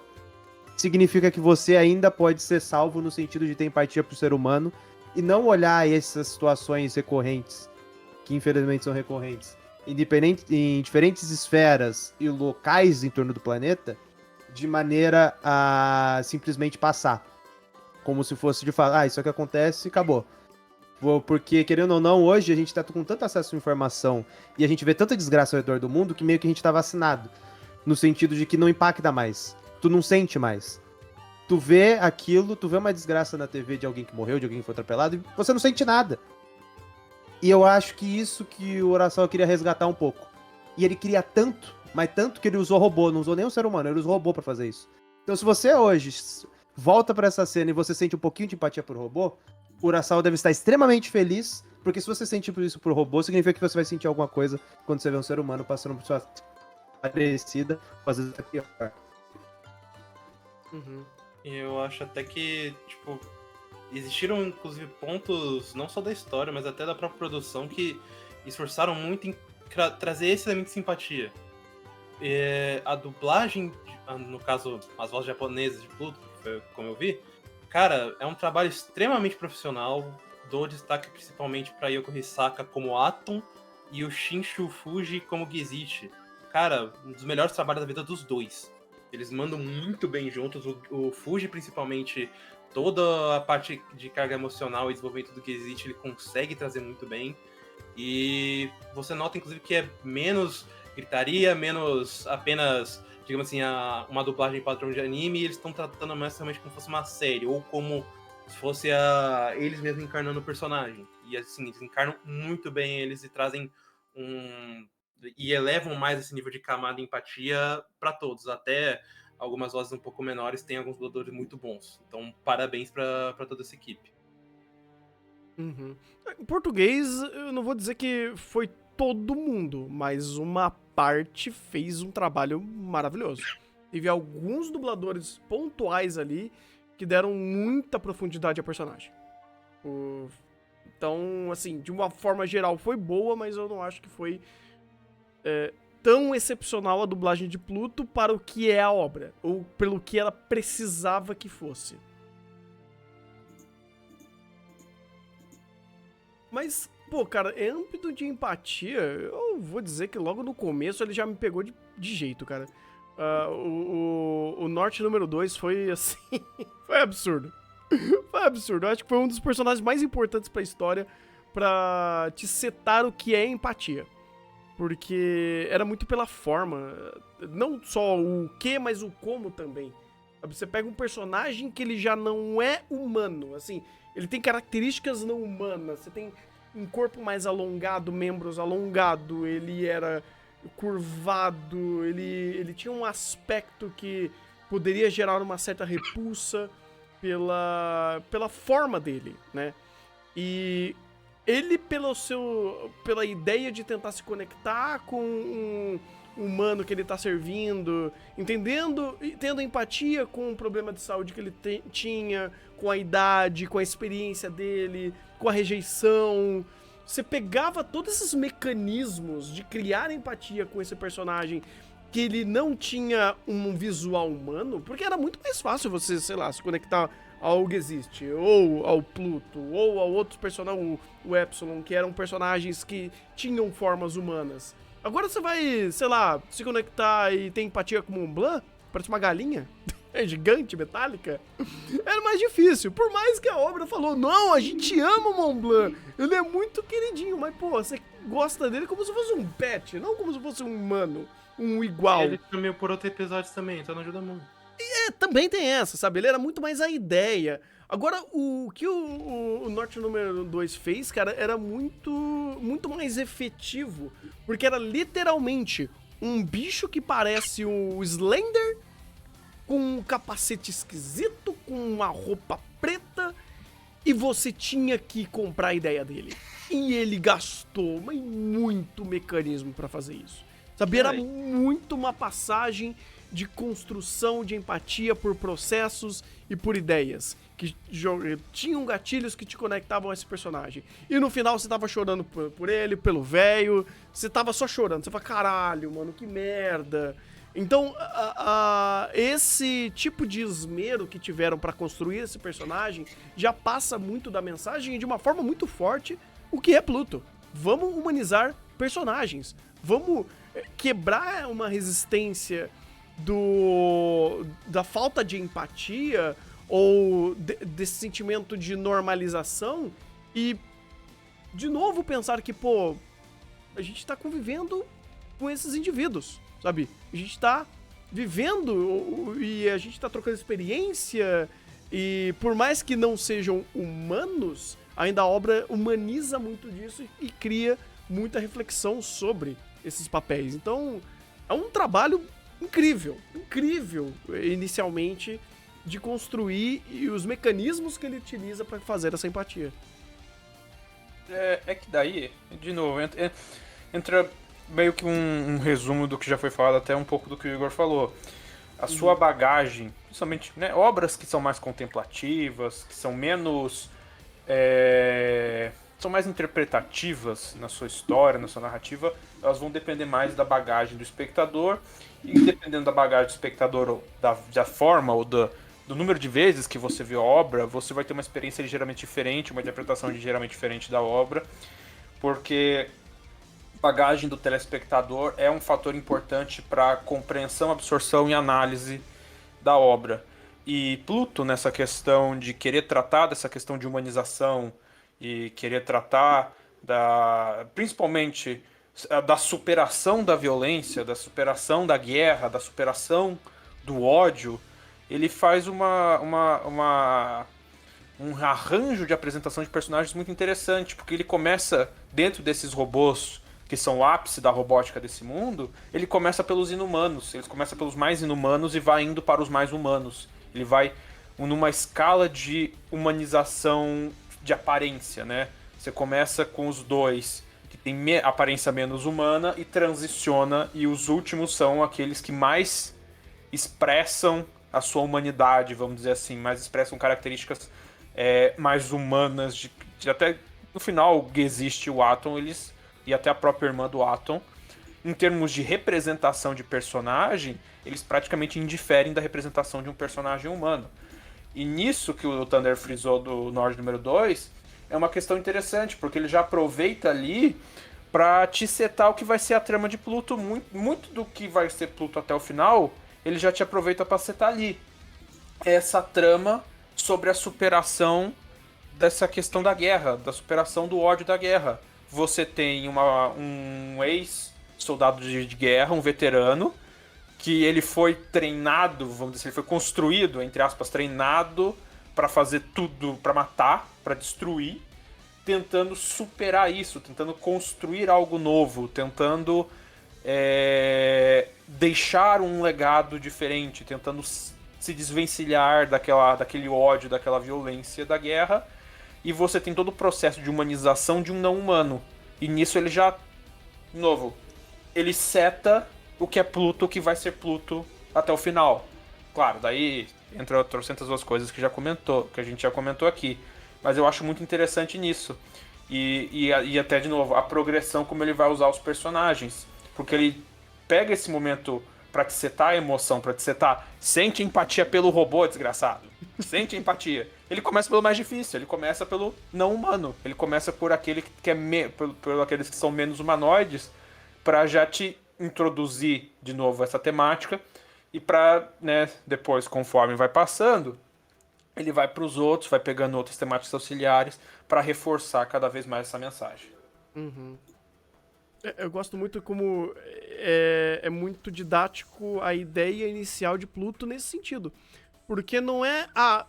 significa que você ainda pode ser salvo no sentido de ter empatia pro ser humano e não olhar essas situações recorrentes, que infelizmente são recorrentes, em diferentes esferas e locais em torno do planeta, de maneira a simplesmente passar. Como se fosse de falar, isso aqui acontece e acabou. Porque, querendo ou não, hoje a gente tá com tanto acesso à informação e a gente vê tanta desgraça ao redor do mundo que meio que a gente tá vacinado. No sentido de que não impacta mais. Tu não sente mais. Tu vê aquilo, tu vê uma desgraça na TV de alguém que morreu, de alguém que foi atropelado, e você não sente nada. E eu acho que isso que o Urasawa queria resgatar um pouco. E ele queria tanto, mas tanto que ele usou robô, não usou nem um ser humano, ele usou robô pra fazer isso. Então se você hoje volta pra essa cena e você sente um pouquinho de empatia por robô, o Urasawa deve estar extremamente feliz, porque se você sente isso por robô, significa que você vai sentir alguma coisa quando você vê um ser humano passando por sua parecida, às vezes até pior. E eu acho até que, tipo, existiram inclusive pontos, não só da história, mas até da própria produção, que esforçaram muito em trazer esse elemento de simpatia. A dublagem, no caso, as vozes japonesas de Pluto, que foi como eu vi, cara, é um trabalho extremamente profissional. Dou destaque principalmente pra Yoko Hisaka como Atom e o Shinshu Fuji como Gizichi. Cara, um dos melhores trabalhos da vida dos dois. Eles mandam muito bem juntos. O Fuji, principalmente, toda a parte de carga emocional e desenvolvimento do Gizichi, ele consegue trazer muito bem. E você nota, inclusive, que é menos gritaria, menos apenas, digamos assim, uma dublagem padrão de anime, e eles estão tratando mais realmente como se fosse uma série, ou como se fosse eles mesmos encarnando o personagem. E assim, eles encarnam muito bem eles e trazem e elevam mais esse nível de camada e empatia para todos. Até algumas vozes um pouco menores têm alguns dubladores muito bons. Então, parabéns para toda essa equipe. Em português, eu não vou dizer que foi todo mundo, mas uma parte fez um trabalho maravilhoso. Teve alguns dubladores pontuais ali que deram muita profundidade ao personagem. Então, assim, de uma forma geral foi boa, mas eu não acho que foi tão excepcional a dublagem de Pluto para o que é a obra, ou pelo que ela precisava que fosse. Mas, pô, cara, âmbito de empatia, eu vou dizer que logo no começo ele já me pegou de jeito, cara. O Norte número 2 foi, assim, foi absurdo. Foi absurdo. Eu acho que foi um dos personagens mais importantes pra história pra te setar o que é empatia. Porque era muito pela forma, não só o que, mas o como também. Sabe? Você pega um personagem que ele já não é humano, assim, ele tem características não humanas, você tem um corpo mais alongado, membros alongados, ele era curvado, ele tinha um aspecto que poderia gerar uma certa repulsa pela forma dele, né? E ele, pela ideia de tentar se conectar com um humano que ele tá servindo, entendendo e tendo empatia com o problema de saúde que ele tinha, com a idade, com a experiência dele, com a rejeição. Você pegava todos esses mecanismos de criar empatia com esse personagem que ele não tinha um visual humano, porque era muito mais fácil você, sei lá, se conectar ao Exist, ou ao Pluto, ou a outros personagens, o Epsilon, que eram personagens que tinham formas humanas. Agora você vai, sei lá, se conectar e ter empatia com o Montblanc, parece uma galinha, é gigante, metálica, era mais difícil. Por mais que a obra falou, não, a gente ama o Montblanc, ele é muito queridinho, mas pô, você gosta dele como se fosse um pet, não como se fosse um humano, um igual. Ele caminhou por outros episódios também, então não ajuda muito. Também tem essa, sabe? Ele era muito mais a ideia. Agora, o que o Norte número 2 fez, cara, era muito mais efetivo. Porque era literalmente um bicho que parece o Slender, com um capacete esquisito, com uma roupa preta, e você tinha que comprar a ideia dele. E ele gastou muito mecanismo pra fazer isso. Sabe? Era muito uma passagem de construção de empatia por processos e por ideias, que tinham gatilhos que te conectavam a esse personagem. E no final você tava chorando por ele, pelo velho, você tava só chorando, você fala, caralho, mano, que merda. Então, esse tipo de esmero que tiveram pra construir esse personagem já passa muito da mensagem e de uma forma muito forte o que é Pluto. Vamos humanizar personagens, vamos quebrar uma resistência da falta de empatia ou desse sentimento de normalização e, de novo, pensar que, pô, a gente tá convivendo com esses indivíduos, sabe? A gente tá vivendo e a gente tá trocando experiência e, por mais que não sejam humanos, ainda a obra humaniza muito disso e cria muita reflexão sobre esses papéis. Então, é um trabalho incrível, inicialmente, de construir e os mecanismos que ele utiliza para fazer essa empatia. É que daí, de novo, entra meio que um resumo do que já foi falado, até um pouco do que o Igor falou. A sua bagagem, principalmente, né, obras que são mais contemplativas, que são menos... são mais interpretativas na sua história, na sua narrativa, elas vão depender mais da bagagem do espectador, e dependendo da bagagem do espectador, da forma ou do número de vezes que você viu a obra, você vai ter uma experiência ligeiramente diferente, uma interpretação ligeiramente diferente da obra, porque a bagagem do telespectador é um fator importante para compreensão, absorção e análise da obra. E Pluto, nessa questão de querer tratar dessa questão de humanização e querer tratar principalmente da superação da violência, da superação da guerra, da superação do ódio, ele faz um arranjo de apresentação de personagens muito interessante, porque ele começa, dentro desses robôs que são o ápice da robótica desse mundo, ele começa pelos inumanos, ele começa pelos mais inumanos e vai indo para os mais humanos. Ele vai numa escala de humanização de aparência, né? Você começa com os dois que tem aparência menos humana e transiciona, e os últimos são aqueles que mais expressam a sua humanidade, vamos dizer assim, mais expressam características mais humanas, de até no final o Exist e o Atom, e até a própria irmã do Atom, em termos de representação de personagem, eles praticamente indiferem da representação de um personagem humano. E nisso que o Thunder frisou do Nord número 2, é uma questão interessante, porque ele já aproveita ali pra te setar o que vai ser a trama de Pluto. Muito do que vai ser Pluto até o final, ele já te aproveita pra setar ali. Essa trama sobre a superação dessa questão da guerra, da superação do ódio da guerra. Você tem um ex-soldado de guerra, um veterano, que ele foi treinado, vamos dizer, ele foi construído, entre aspas, treinado para fazer tudo, para matar, para destruir, tentando superar isso, tentando construir algo novo, tentando deixar um legado diferente, tentando se desvencilhar daquele ódio, daquela violência da guerra. E você tem todo o processo de humanização de um não-humano. E nisso ele já, de novo, ele seta o que é Pluto, o que vai ser Pluto até o final. Claro, daí entra trocentas outras coisas que a gente já comentou aqui. Mas eu acho muito interessante nisso. E até, de novo, a progressão como ele vai usar os personagens. Porque ele pega esse momento pra te setar a emoção, pra te setar, sente empatia pelo robô, desgraçado. Sente empatia. Ele começa pelo mais difícil, ele começa pelo não humano. Ele começa por aquele que é por aqueles que são menos humanoides, pra já te introduzir de novo essa temática. E pra, né, depois, conforme vai passando, ele vai pros outros, vai pegando outras temáticas auxiliares pra reforçar cada vez mais essa mensagem. Uhum. Eu gosto muito como é muito didático a ideia inicial de Pluto nesse sentido. Porque não é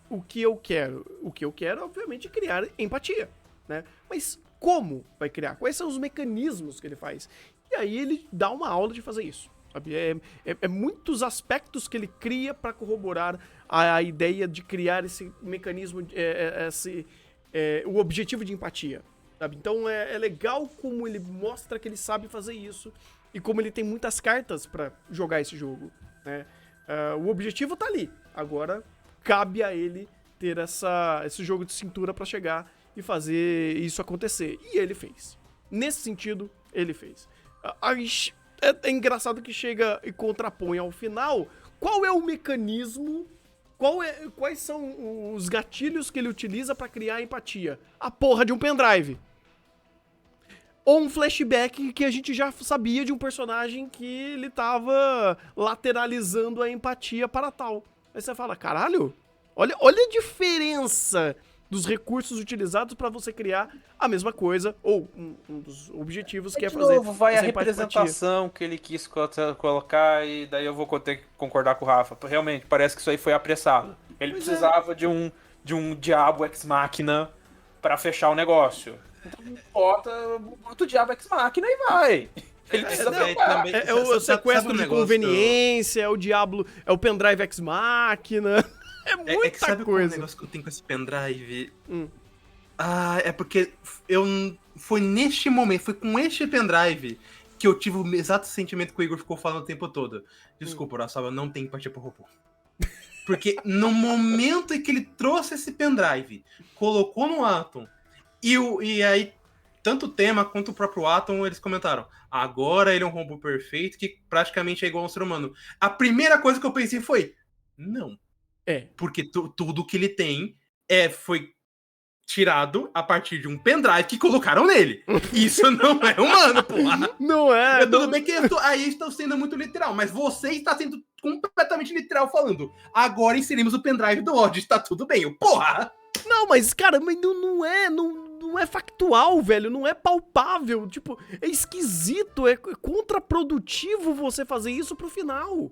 o que eu quero. O que eu quero, obviamente, é criar empatia, né? Mas como vai criar? Quais são os mecanismos que ele faz? E aí ele dá uma aula de fazer isso, sabe? É muitos aspectos que ele cria para corroborar a ideia de criar esse mecanismo, o objetivo de empatia. Sabe? Então é legal como ele mostra que ele sabe fazer isso e como ele tem muitas cartas pra jogar esse jogo, né? O objetivo tá ali. Agora cabe a ele ter esse jogo de cintura pra chegar e fazer isso acontecer. E ele fez. Nesse sentido, ele fez. É engraçado que chega e contrapõe ao final. Qual é o mecanismo? Quais são os gatilhos que ele utiliza pra criar empatia? A porra de um pendrive. Ou um flashback que a gente já sabia de um personagem que ele tava lateralizando a empatia para tal. Aí você fala, caralho, olha a diferença dos recursos utilizados para você criar a mesma coisa, ou um dos objetivos que é fazer. De novo, vai a representação que ele quis colocar, e daí eu vou ter que concordar com o Rafa. Realmente, parece que isso aí foi apressado. Ele precisava de um diabo ex-máquina para fechar o negócio. Então bota o diabo ex-máquina e vai. Ele precisa é o sequestro de conveniência, é o diabo, é o pendrive ex-máquina. É muita sabe coisa. Qual é o negócio que eu tenho com esse pendrive? É porque foi neste momento, foi com este pendrive que eu tive o exato sentimento que o Igor ficou falando o tempo todo. Desculpa, Urasawa, eu não tenho empatia pro robô. Porque no momento em que ele trouxe esse pendrive, colocou no Atom, e aí, tanto o tema quanto o próprio Atom, eles comentaram, agora ele é um robô perfeito que praticamente é igual a um ser humano. A primeira coisa que eu pensei foi, não. Porque tudo que ele tem foi tirado a partir de um pendrive que colocaram nele. Isso não é humano, porra. Não é. Tudo bem que aí estão sendo muito literal, mas você está sendo completamente literal falando, agora inserimos o pendrive do ódio, está tudo bem. Porra! Não, mas, cara, não é factual, velho, não é palpável, tipo, é esquisito, é contraprodutivo você fazer isso pro final.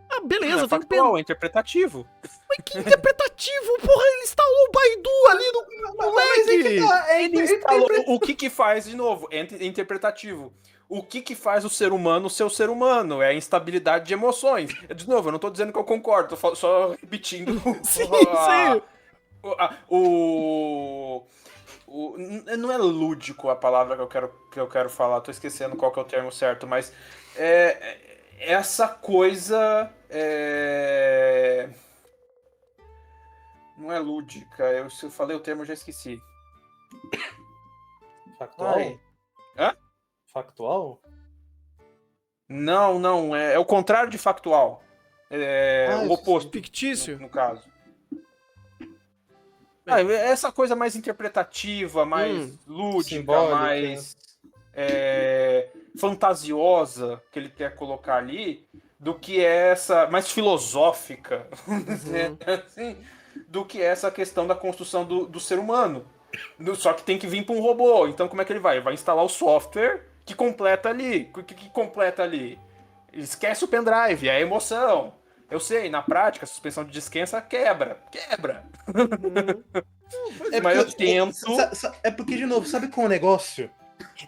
Ah, beleza, não é factual, é interpretativo. Mas que interpretativo, porra, ele instalou o Baidu ali no leg. Ele instalou, o que faz, de novo, é interpretativo. O que faz o ser humano ser o ser humano? É a instabilidade de emoções. De novo, eu não tô dizendo que eu concordo, tô só repetindo. Sim. Não é lúdico a palavra que eu quero falar, tô esquecendo qual que é o termo certo, mas essa coisa não é lúdica. Se eu falei o termo, eu já esqueci. Factual? Hã? Factual? Não, é o contrário de factual. O oposto. Fictício? No caso. Essa coisa mais interpretativa, mais lúdica, simbólica, mais fantasiosa que ele quer colocar ali, do que essa mais filosófica, assim, do que essa questão da construção do ser humano. Só que tem que vir para um robô. Então como é que ele vai? Vai instalar o software que completa ali. Que completa ali? esquece o pendrive, é a emoção. Eu sei, na prática, a suspensão de descrença quebra. Mas eu tento. É porque, de novo, sabe qual é o negócio?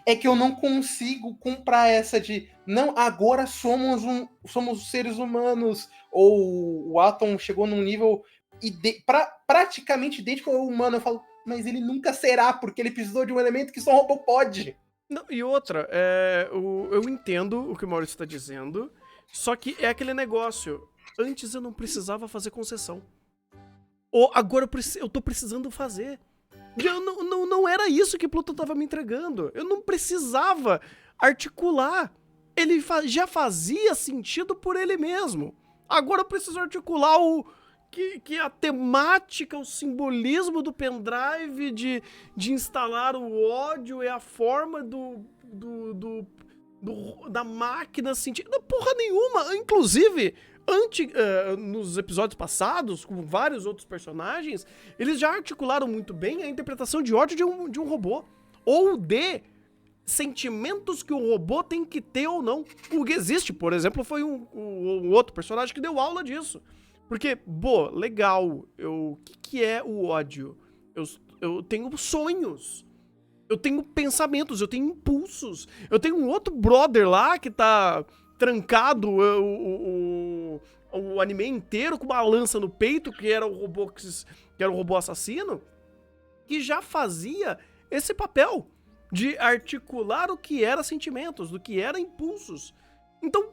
É que eu não consigo comprar essa de não, agora somos seres humanos. Ou o Atom chegou num nível praticamente idêntico ao humano. Eu falo, mas ele nunca será, porque ele precisou de um elemento que só um robô pode. Não, e outra, eu entendo o que o Maurício está dizendo, só que é aquele negócio. Antes eu não precisava fazer concessão. Ou agora eu tô precisando fazer. Não era isso que Pluto tava me entregando. Eu não precisava articular. Ele já fazia sentido por ele mesmo. Agora eu preciso articular que a temática, o simbolismo do pendrive de instalar o ódio é a forma da máquina sentir. Porra nenhuma! Inclusive, nos episódios passados, com vários outros personagens, eles já articularam muito bem a interpretação de ódio de um robô. Ou de sentimentos que o robô tem que ter ou não. O Existe, por exemplo, foi um outro personagem que deu aula disso. Porque, legal, o que é o ódio? Eu tenho sonhos, eu tenho pensamentos, eu tenho impulsos, eu tenho um outro brother lá que tá trancado o anime inteiro com uma lança no peito, que era o robô assassino, que já fazia esse papel de articular o que era sentimentos, do que era impulsos. Então,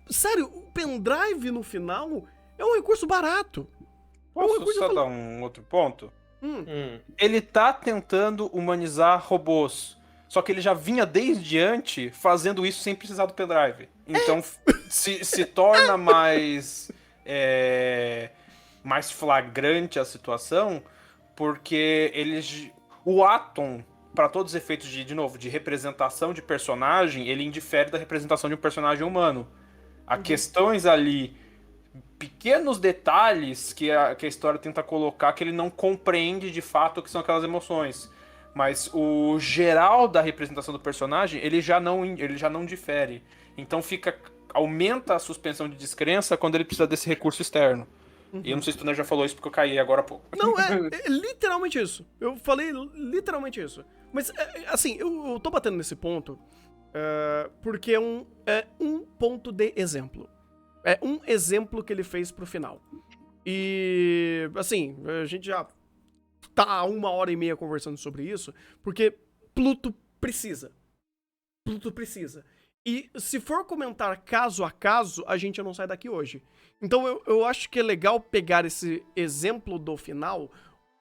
sério, o pendrive no final é um recurso barato. Posso só dar um outro ponto? Ele tá tentando humanizar robôs. Só que ele já vinha desde antes fazendo isso sem precisar do pendrive. Então se torna mais flagrante a situação, porque o Atom, para todos os efeitos de representação de personagem, ele indifere da representação de um personagem humano. Há questões ali, pequenos detalhes que a história tenta colocar que ele não compreende de fato o que são aquelas emoções. Mas o geral da representação do personagem, ele já não difere. Então aumenta a suspensão de descrença quando ele precisa desse recurso externo. E eu não sei se tu já falou isso porque eu caí agora há pouco. Não, é literalmente isso. Eu falei literalmente isso. Mas, assim, eu tô batendo nesse ponto porque é um ponto de exemplo. É um exemplo que ele fez pro final. E, assim, a gente já tá há 1h30 conversando sobre isso, porque Pluto precisa. Pluto precisa. E se for comentar caso a caso, a gente não sai daqui hoje. Então eu acho que é legal pegar esse exemplo do final,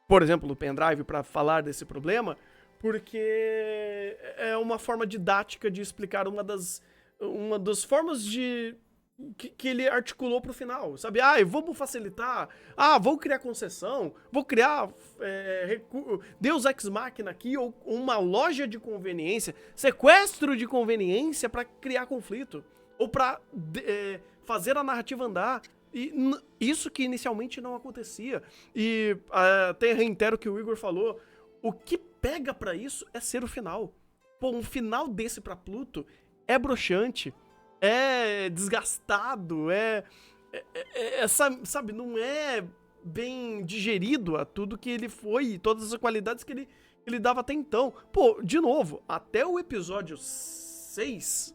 por exemplo, do pendrive, pra falar desse problema, porque é uma forma didática de explicar uma das formas que ele articulou pro final, sabe? Vamos facilitar, vou criar concessão, vou criar Deus Ex Machina aqui, ou uma loja de conveniência, sequestro de conveniência pra criar conflito, ou pra fazer a narrativa andar. E isso que inicialmente não acontecia. E até reitero o que o Igor falou, o que pega pra isso é ser o final. Um final desse pra Pluto é broxante, é desgastado, sabe, não é bem digerido a tudo que ele foi e todas as qualidades que ele dava até então. De novo, até o episódio 6,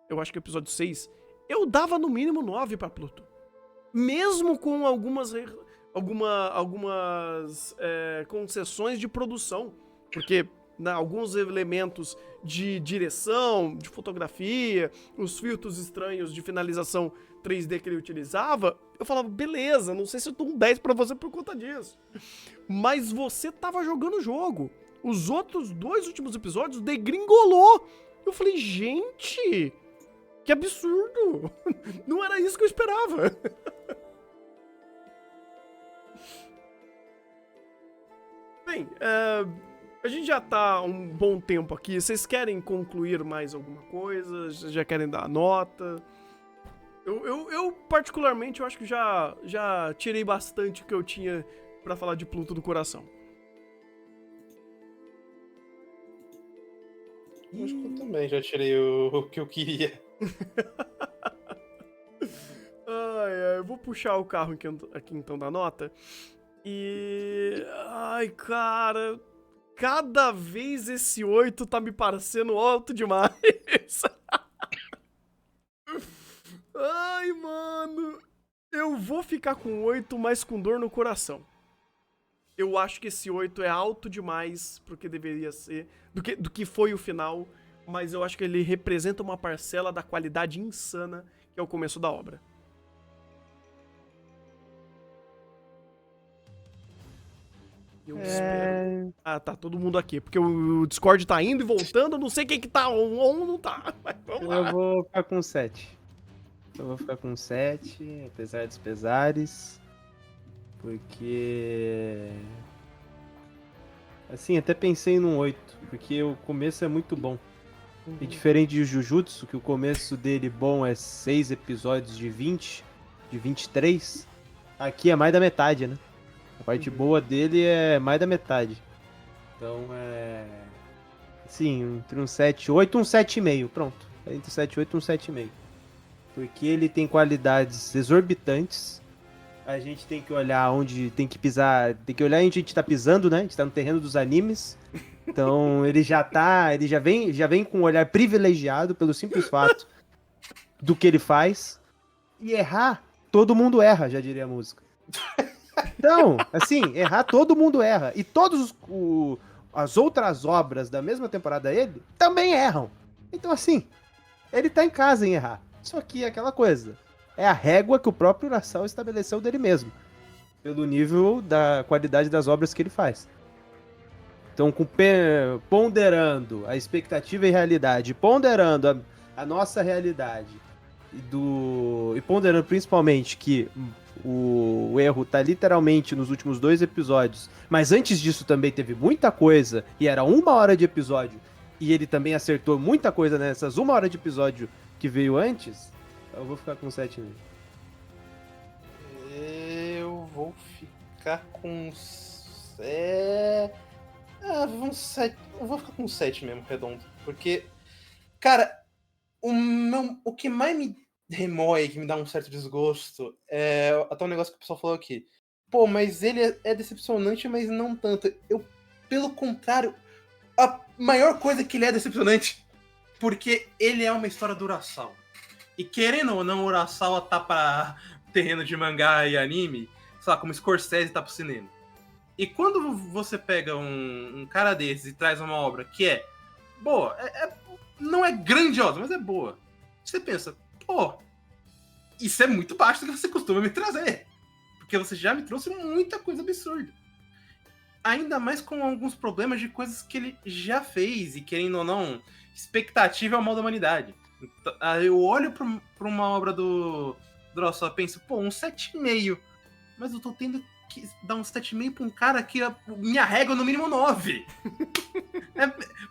eu acho que o episódio 6, eu dava no mínimo 9 pra Pluto. Mesmo com algumas concessões de produção, porque alguns elementos de direção, de fotografia, os filtros estranhos de finalização 3D que ele utilizava, eu falava, beleza, não sei se eu dou um 10 pra você por conta disso. Mas você tava jogando o jogo. Os outros 2 últimos episódios degringolou. Eu falei, gente, que absurdo. Não era isso que eu esperava. Bem, a gente já tá um bom tempo aqui. Vocês querem concluir mais alguma coisa? Vocês já querem dar nota? Eu particularmente, eu acho que já tirei bastante o que eu tinha pra falar de Pluto do coração. Acho que eu também já tirei o que eu queria. puxar o carro aqui então da nota. E... Ai, cara... Cada vez esse 8 tá me parecendo alto demais. Ai, mano. Eu vou ficar com 8, mas com dor no coração. Eu acho que esse 8 é alto demais pro que deveria ser, do que foi o final, mas eu acho que ele representa uma parcela da qualidade insana que é o começo da obra. Eu espero. Ah, tá todo mundo aqui, porque o Discord tá indo e voltando, eu não sei quem que tá on não tá, mas vamos lá. Eu vou ficar com 7. Eu vou ficar com 7, apesar dos pesares. Porque... Assim, até pensei num 8, porque o começo é muito bom. E diferente de Jujutsu, que o começo dele bom é 6 episódios de 20, de 23, aqui é mais da metade, né? A parte boa dele é mais da metade. Então é... Sim, entre um 7 e 8, um 7,5, pronto. Entre 7 e 8, um 7,5. Porque ele tem qualidades exorbitantes. A gente tem que olhar onde tem que pisar, tem que olhar onde a gente tá pisando, né? A gente tá no terreno dos animes. Então ele já vem com um olhar privilegiado pelo simples fato do que ele faz. E errar, todo mundo erra, já diria a música. Então, assim, errar, todo mundo erra. E todas as outras obras da mesma temporada dele também erram. Então, assim, ele tá em casa em errar. Só que é aquela coisa. É a régua que o próprio Urasawa estabeleceu dele mesmo. Pelo nível da qualidade das obras que ele faz. Então, ponderando a expectativa e realidade, ponderando a nossa realidade, e ponderando principalmente que o erro tá literalmente nos últimos 2 episódios, mas antes disso também teve muita coisa, e era 1 hora de episódio, e ele também acertou muita coisa nessas 1 hora de episódio que veio antes, eu vou ficar com 7,5. Eu vou ficar com... Eu vou ficar com 7 mesmo, redondo. Porque, cara, o que mais me remói, que me dá um certo desgosto, é até um negócio que o pessoal falou aqui. Pô, mas ele é decepcionante, mas não tanto. Pelo contrário, a maior coisa é que ele é decepcionante. Porque ele é uma história do Urasawa. E querendo ou não, o Urasawa tá pra terreno de mangá e anime, sei lá, como Scorsese tá pro cinema. E quando você pega um cara desses e traz uma obra que é boa, não é grandiosa, mas é boa, você pensa, pô, isso é muito baixo do que você costuma me trazer. Porque você já me trouxe muita coisa absurda. Ainda mais com alguns problemas de coisas que ele já fez, e querendo ou não, expectativa é o mal da humanidade. Então, eu olho pra uma obra do Urasawa e penso, pô, um 7,5. Mas eu tô tendo que dar um 7,5 pra um cara que minha régua é no mínimo 9.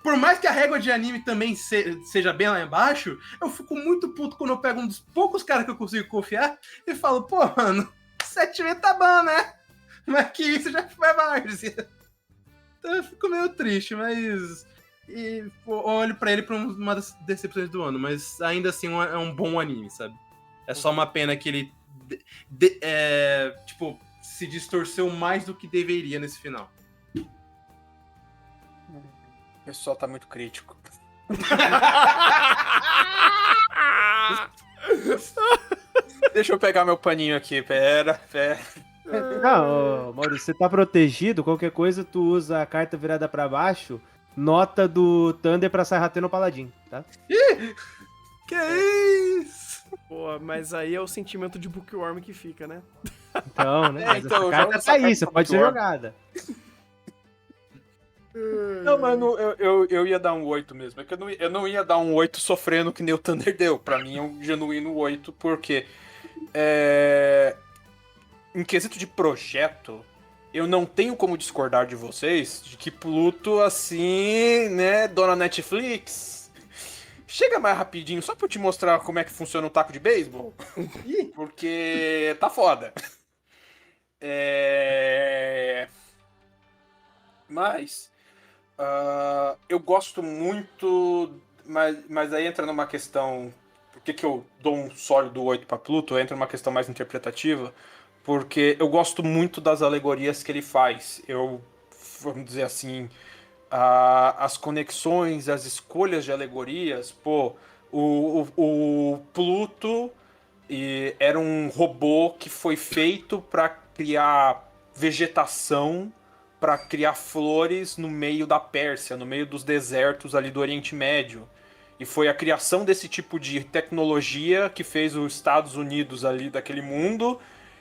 Por mais que a régua de anime também seja bem lá embaixo, eu fico muito puto quando eu pego um dos poucos caras que eu consigo confiar e falo, pô, mano, 7,5 tá bom, né? Mas que isso já foi várzea. Então eu fico meio triste, mas... E olho pra ele pra uma das decepções do ano, mas ainda assim é um bom anime, sabe? É só uma pena que ele tipo, se distorceu mais do que deveria nesse final. O pessoal tá muito crítico. Deixa eu pegar meu paninho aqui, pera. Não, Maurício, você tá protegido, qualquer coisa tu usa a carta virada pra baixo, nota do Thunder pra Sarrate no Paladin, tá? Que isso? Pô, mas aí é o sentimento de bookworm que fica, né? Então, né? Mas então, essa carta joga tá aí, essa você carta pode ser pro jogada. Não, mano, eu ia dar um 8 mesmo. É que eu não ia dar um 8 sofrendo que nem o Thunder deu. Pra mim é um genuíno 8, porque em quesito de projeto, eu não tenho como discordar de vocês de que Pluto, assim, né, dona Netflix, chega mais rapidinho só pra eu te mostrar como é que funciona um taco de beisebol. Porque tá foda. Mas eu gosto muito, mas aí entra numa questão que eu dou um sólido 8 pra Pluto, entra numa questão mais interpretativa, porque eu gosto muito das alegorias que ele faz. Vamos dizer assim, as conexões, as escolhas de alegorias, pô, o Pluto era um robô que foi feito para criar vegetação, para criar flores no meio da Pérsia, no meio dos desertos ali do Oriente Médio. E foi a criação desse tipo de tecnologia que fez os Estados Unidos ali daquele mundo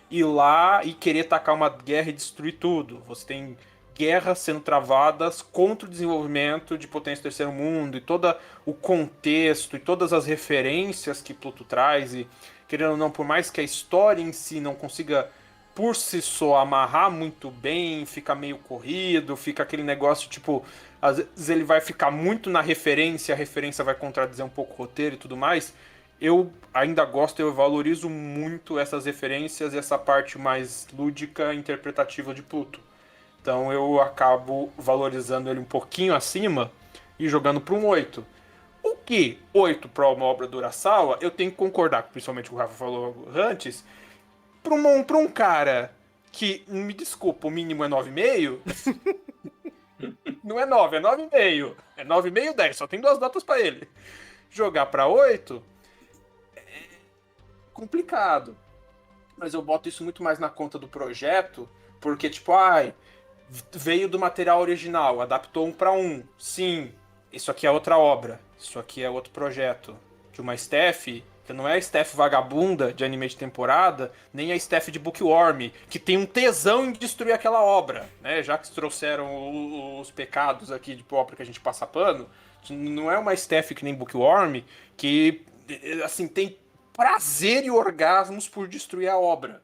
ir lá e querer tacar uma guerra e destruir tudo. Você tem guerras sendo travadas contra o desenvolvimento de potência do terceiro mundo e todo o contexto e todas as referências que Pluto traz. E, querendo ou não, por mais que a história em si não consiga por si só amarrar muito bem, fica meio corrido, fica aquele negócio tipo, às vezes ele vai ficar muito na referência, a referência vai contradizer um pouco o roteiro e tudo mais. Eu ainda gosto, eu valorizo muito essas referências e essa parte mais lúdica, interpretativa de Pluto. Então eu acabo valorizando ele um pouquinho acima e jogando para um 8. O que 8 para uma obra do Urasawa, eu tenho que concordar, principalmente o que o Rafa falou antes, para um cara que, me desculpa, o mínimo é 9,5, não é 9, é 9,5. É 9,5, 10, só tem 2 notas para ele. Jogar para 8 é complicado. Mas eu boto isso muito mais na conta do projeto, porque tipo, veio do material original, adaptou 1 para 1. Sim, isso aqui é outra obra, isso aqui é outro projeto. De uma staff, que não é a staff vagabunda de anime de temporada, nem a staff de Bookworm, que tem um tesão em destruir aquela obra, né? Já que trouxeram os pecados aqui de obra que a gente passa pano, não é uma staff que nem Bookworm, que assim, tem prazer e orgasmos por destruir a obra.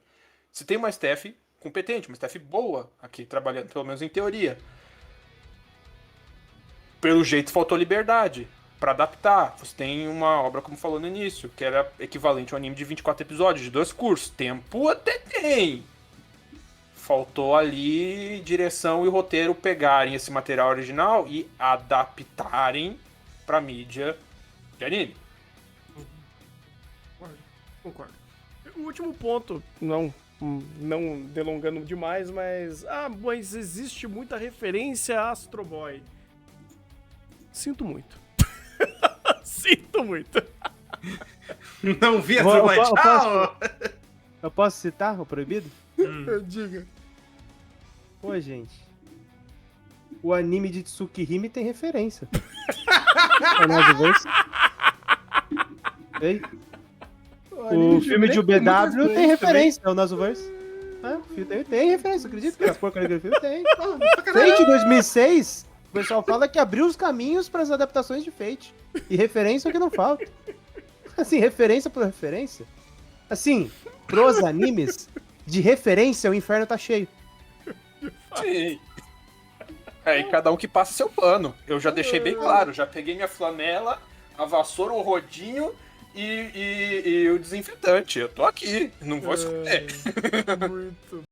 Você tem uma staff competente, uma staff boa aqui, trabalhando, pelo menos em teoria. Pelo jeito, faltou liberdade para adaptar. Você tem uma obra, como falou no início, que era equivalente a um anime de 24 episódios, de 2 cursos. Tempo até tem. Faltou ali direção e roteiro pegarem esse material original e adaptarem para mídia de anime. Concordo. O último ponto, não delongando demais, mas existe muita referência a Astro Boy. Sinto muito. Sinto muito. Não vi Astro Boy, tchau! Eu posso citar o proibido? Diga. Pô, gente. O anime de Tsukihime tem referência. É nós dois. Ei? O filme de UBW tem referência, é o Nasoverse. Tem referência, acredito que a porcaria do filme tem. Fate 2006, o pessoal fala que abriu os caminhos para as adaptações de Fate. E referência é o que não falta. Assim, referência por referência. Assim, pros animes, de referência o inferno tá cheio. Sim. Aí cada um que passa seu pano. Eu já deixei bem claro, já peguei minha flanela, a vassoura, o rodinho e o desinfetante. Eu tô aqui, não vou esconder. Muito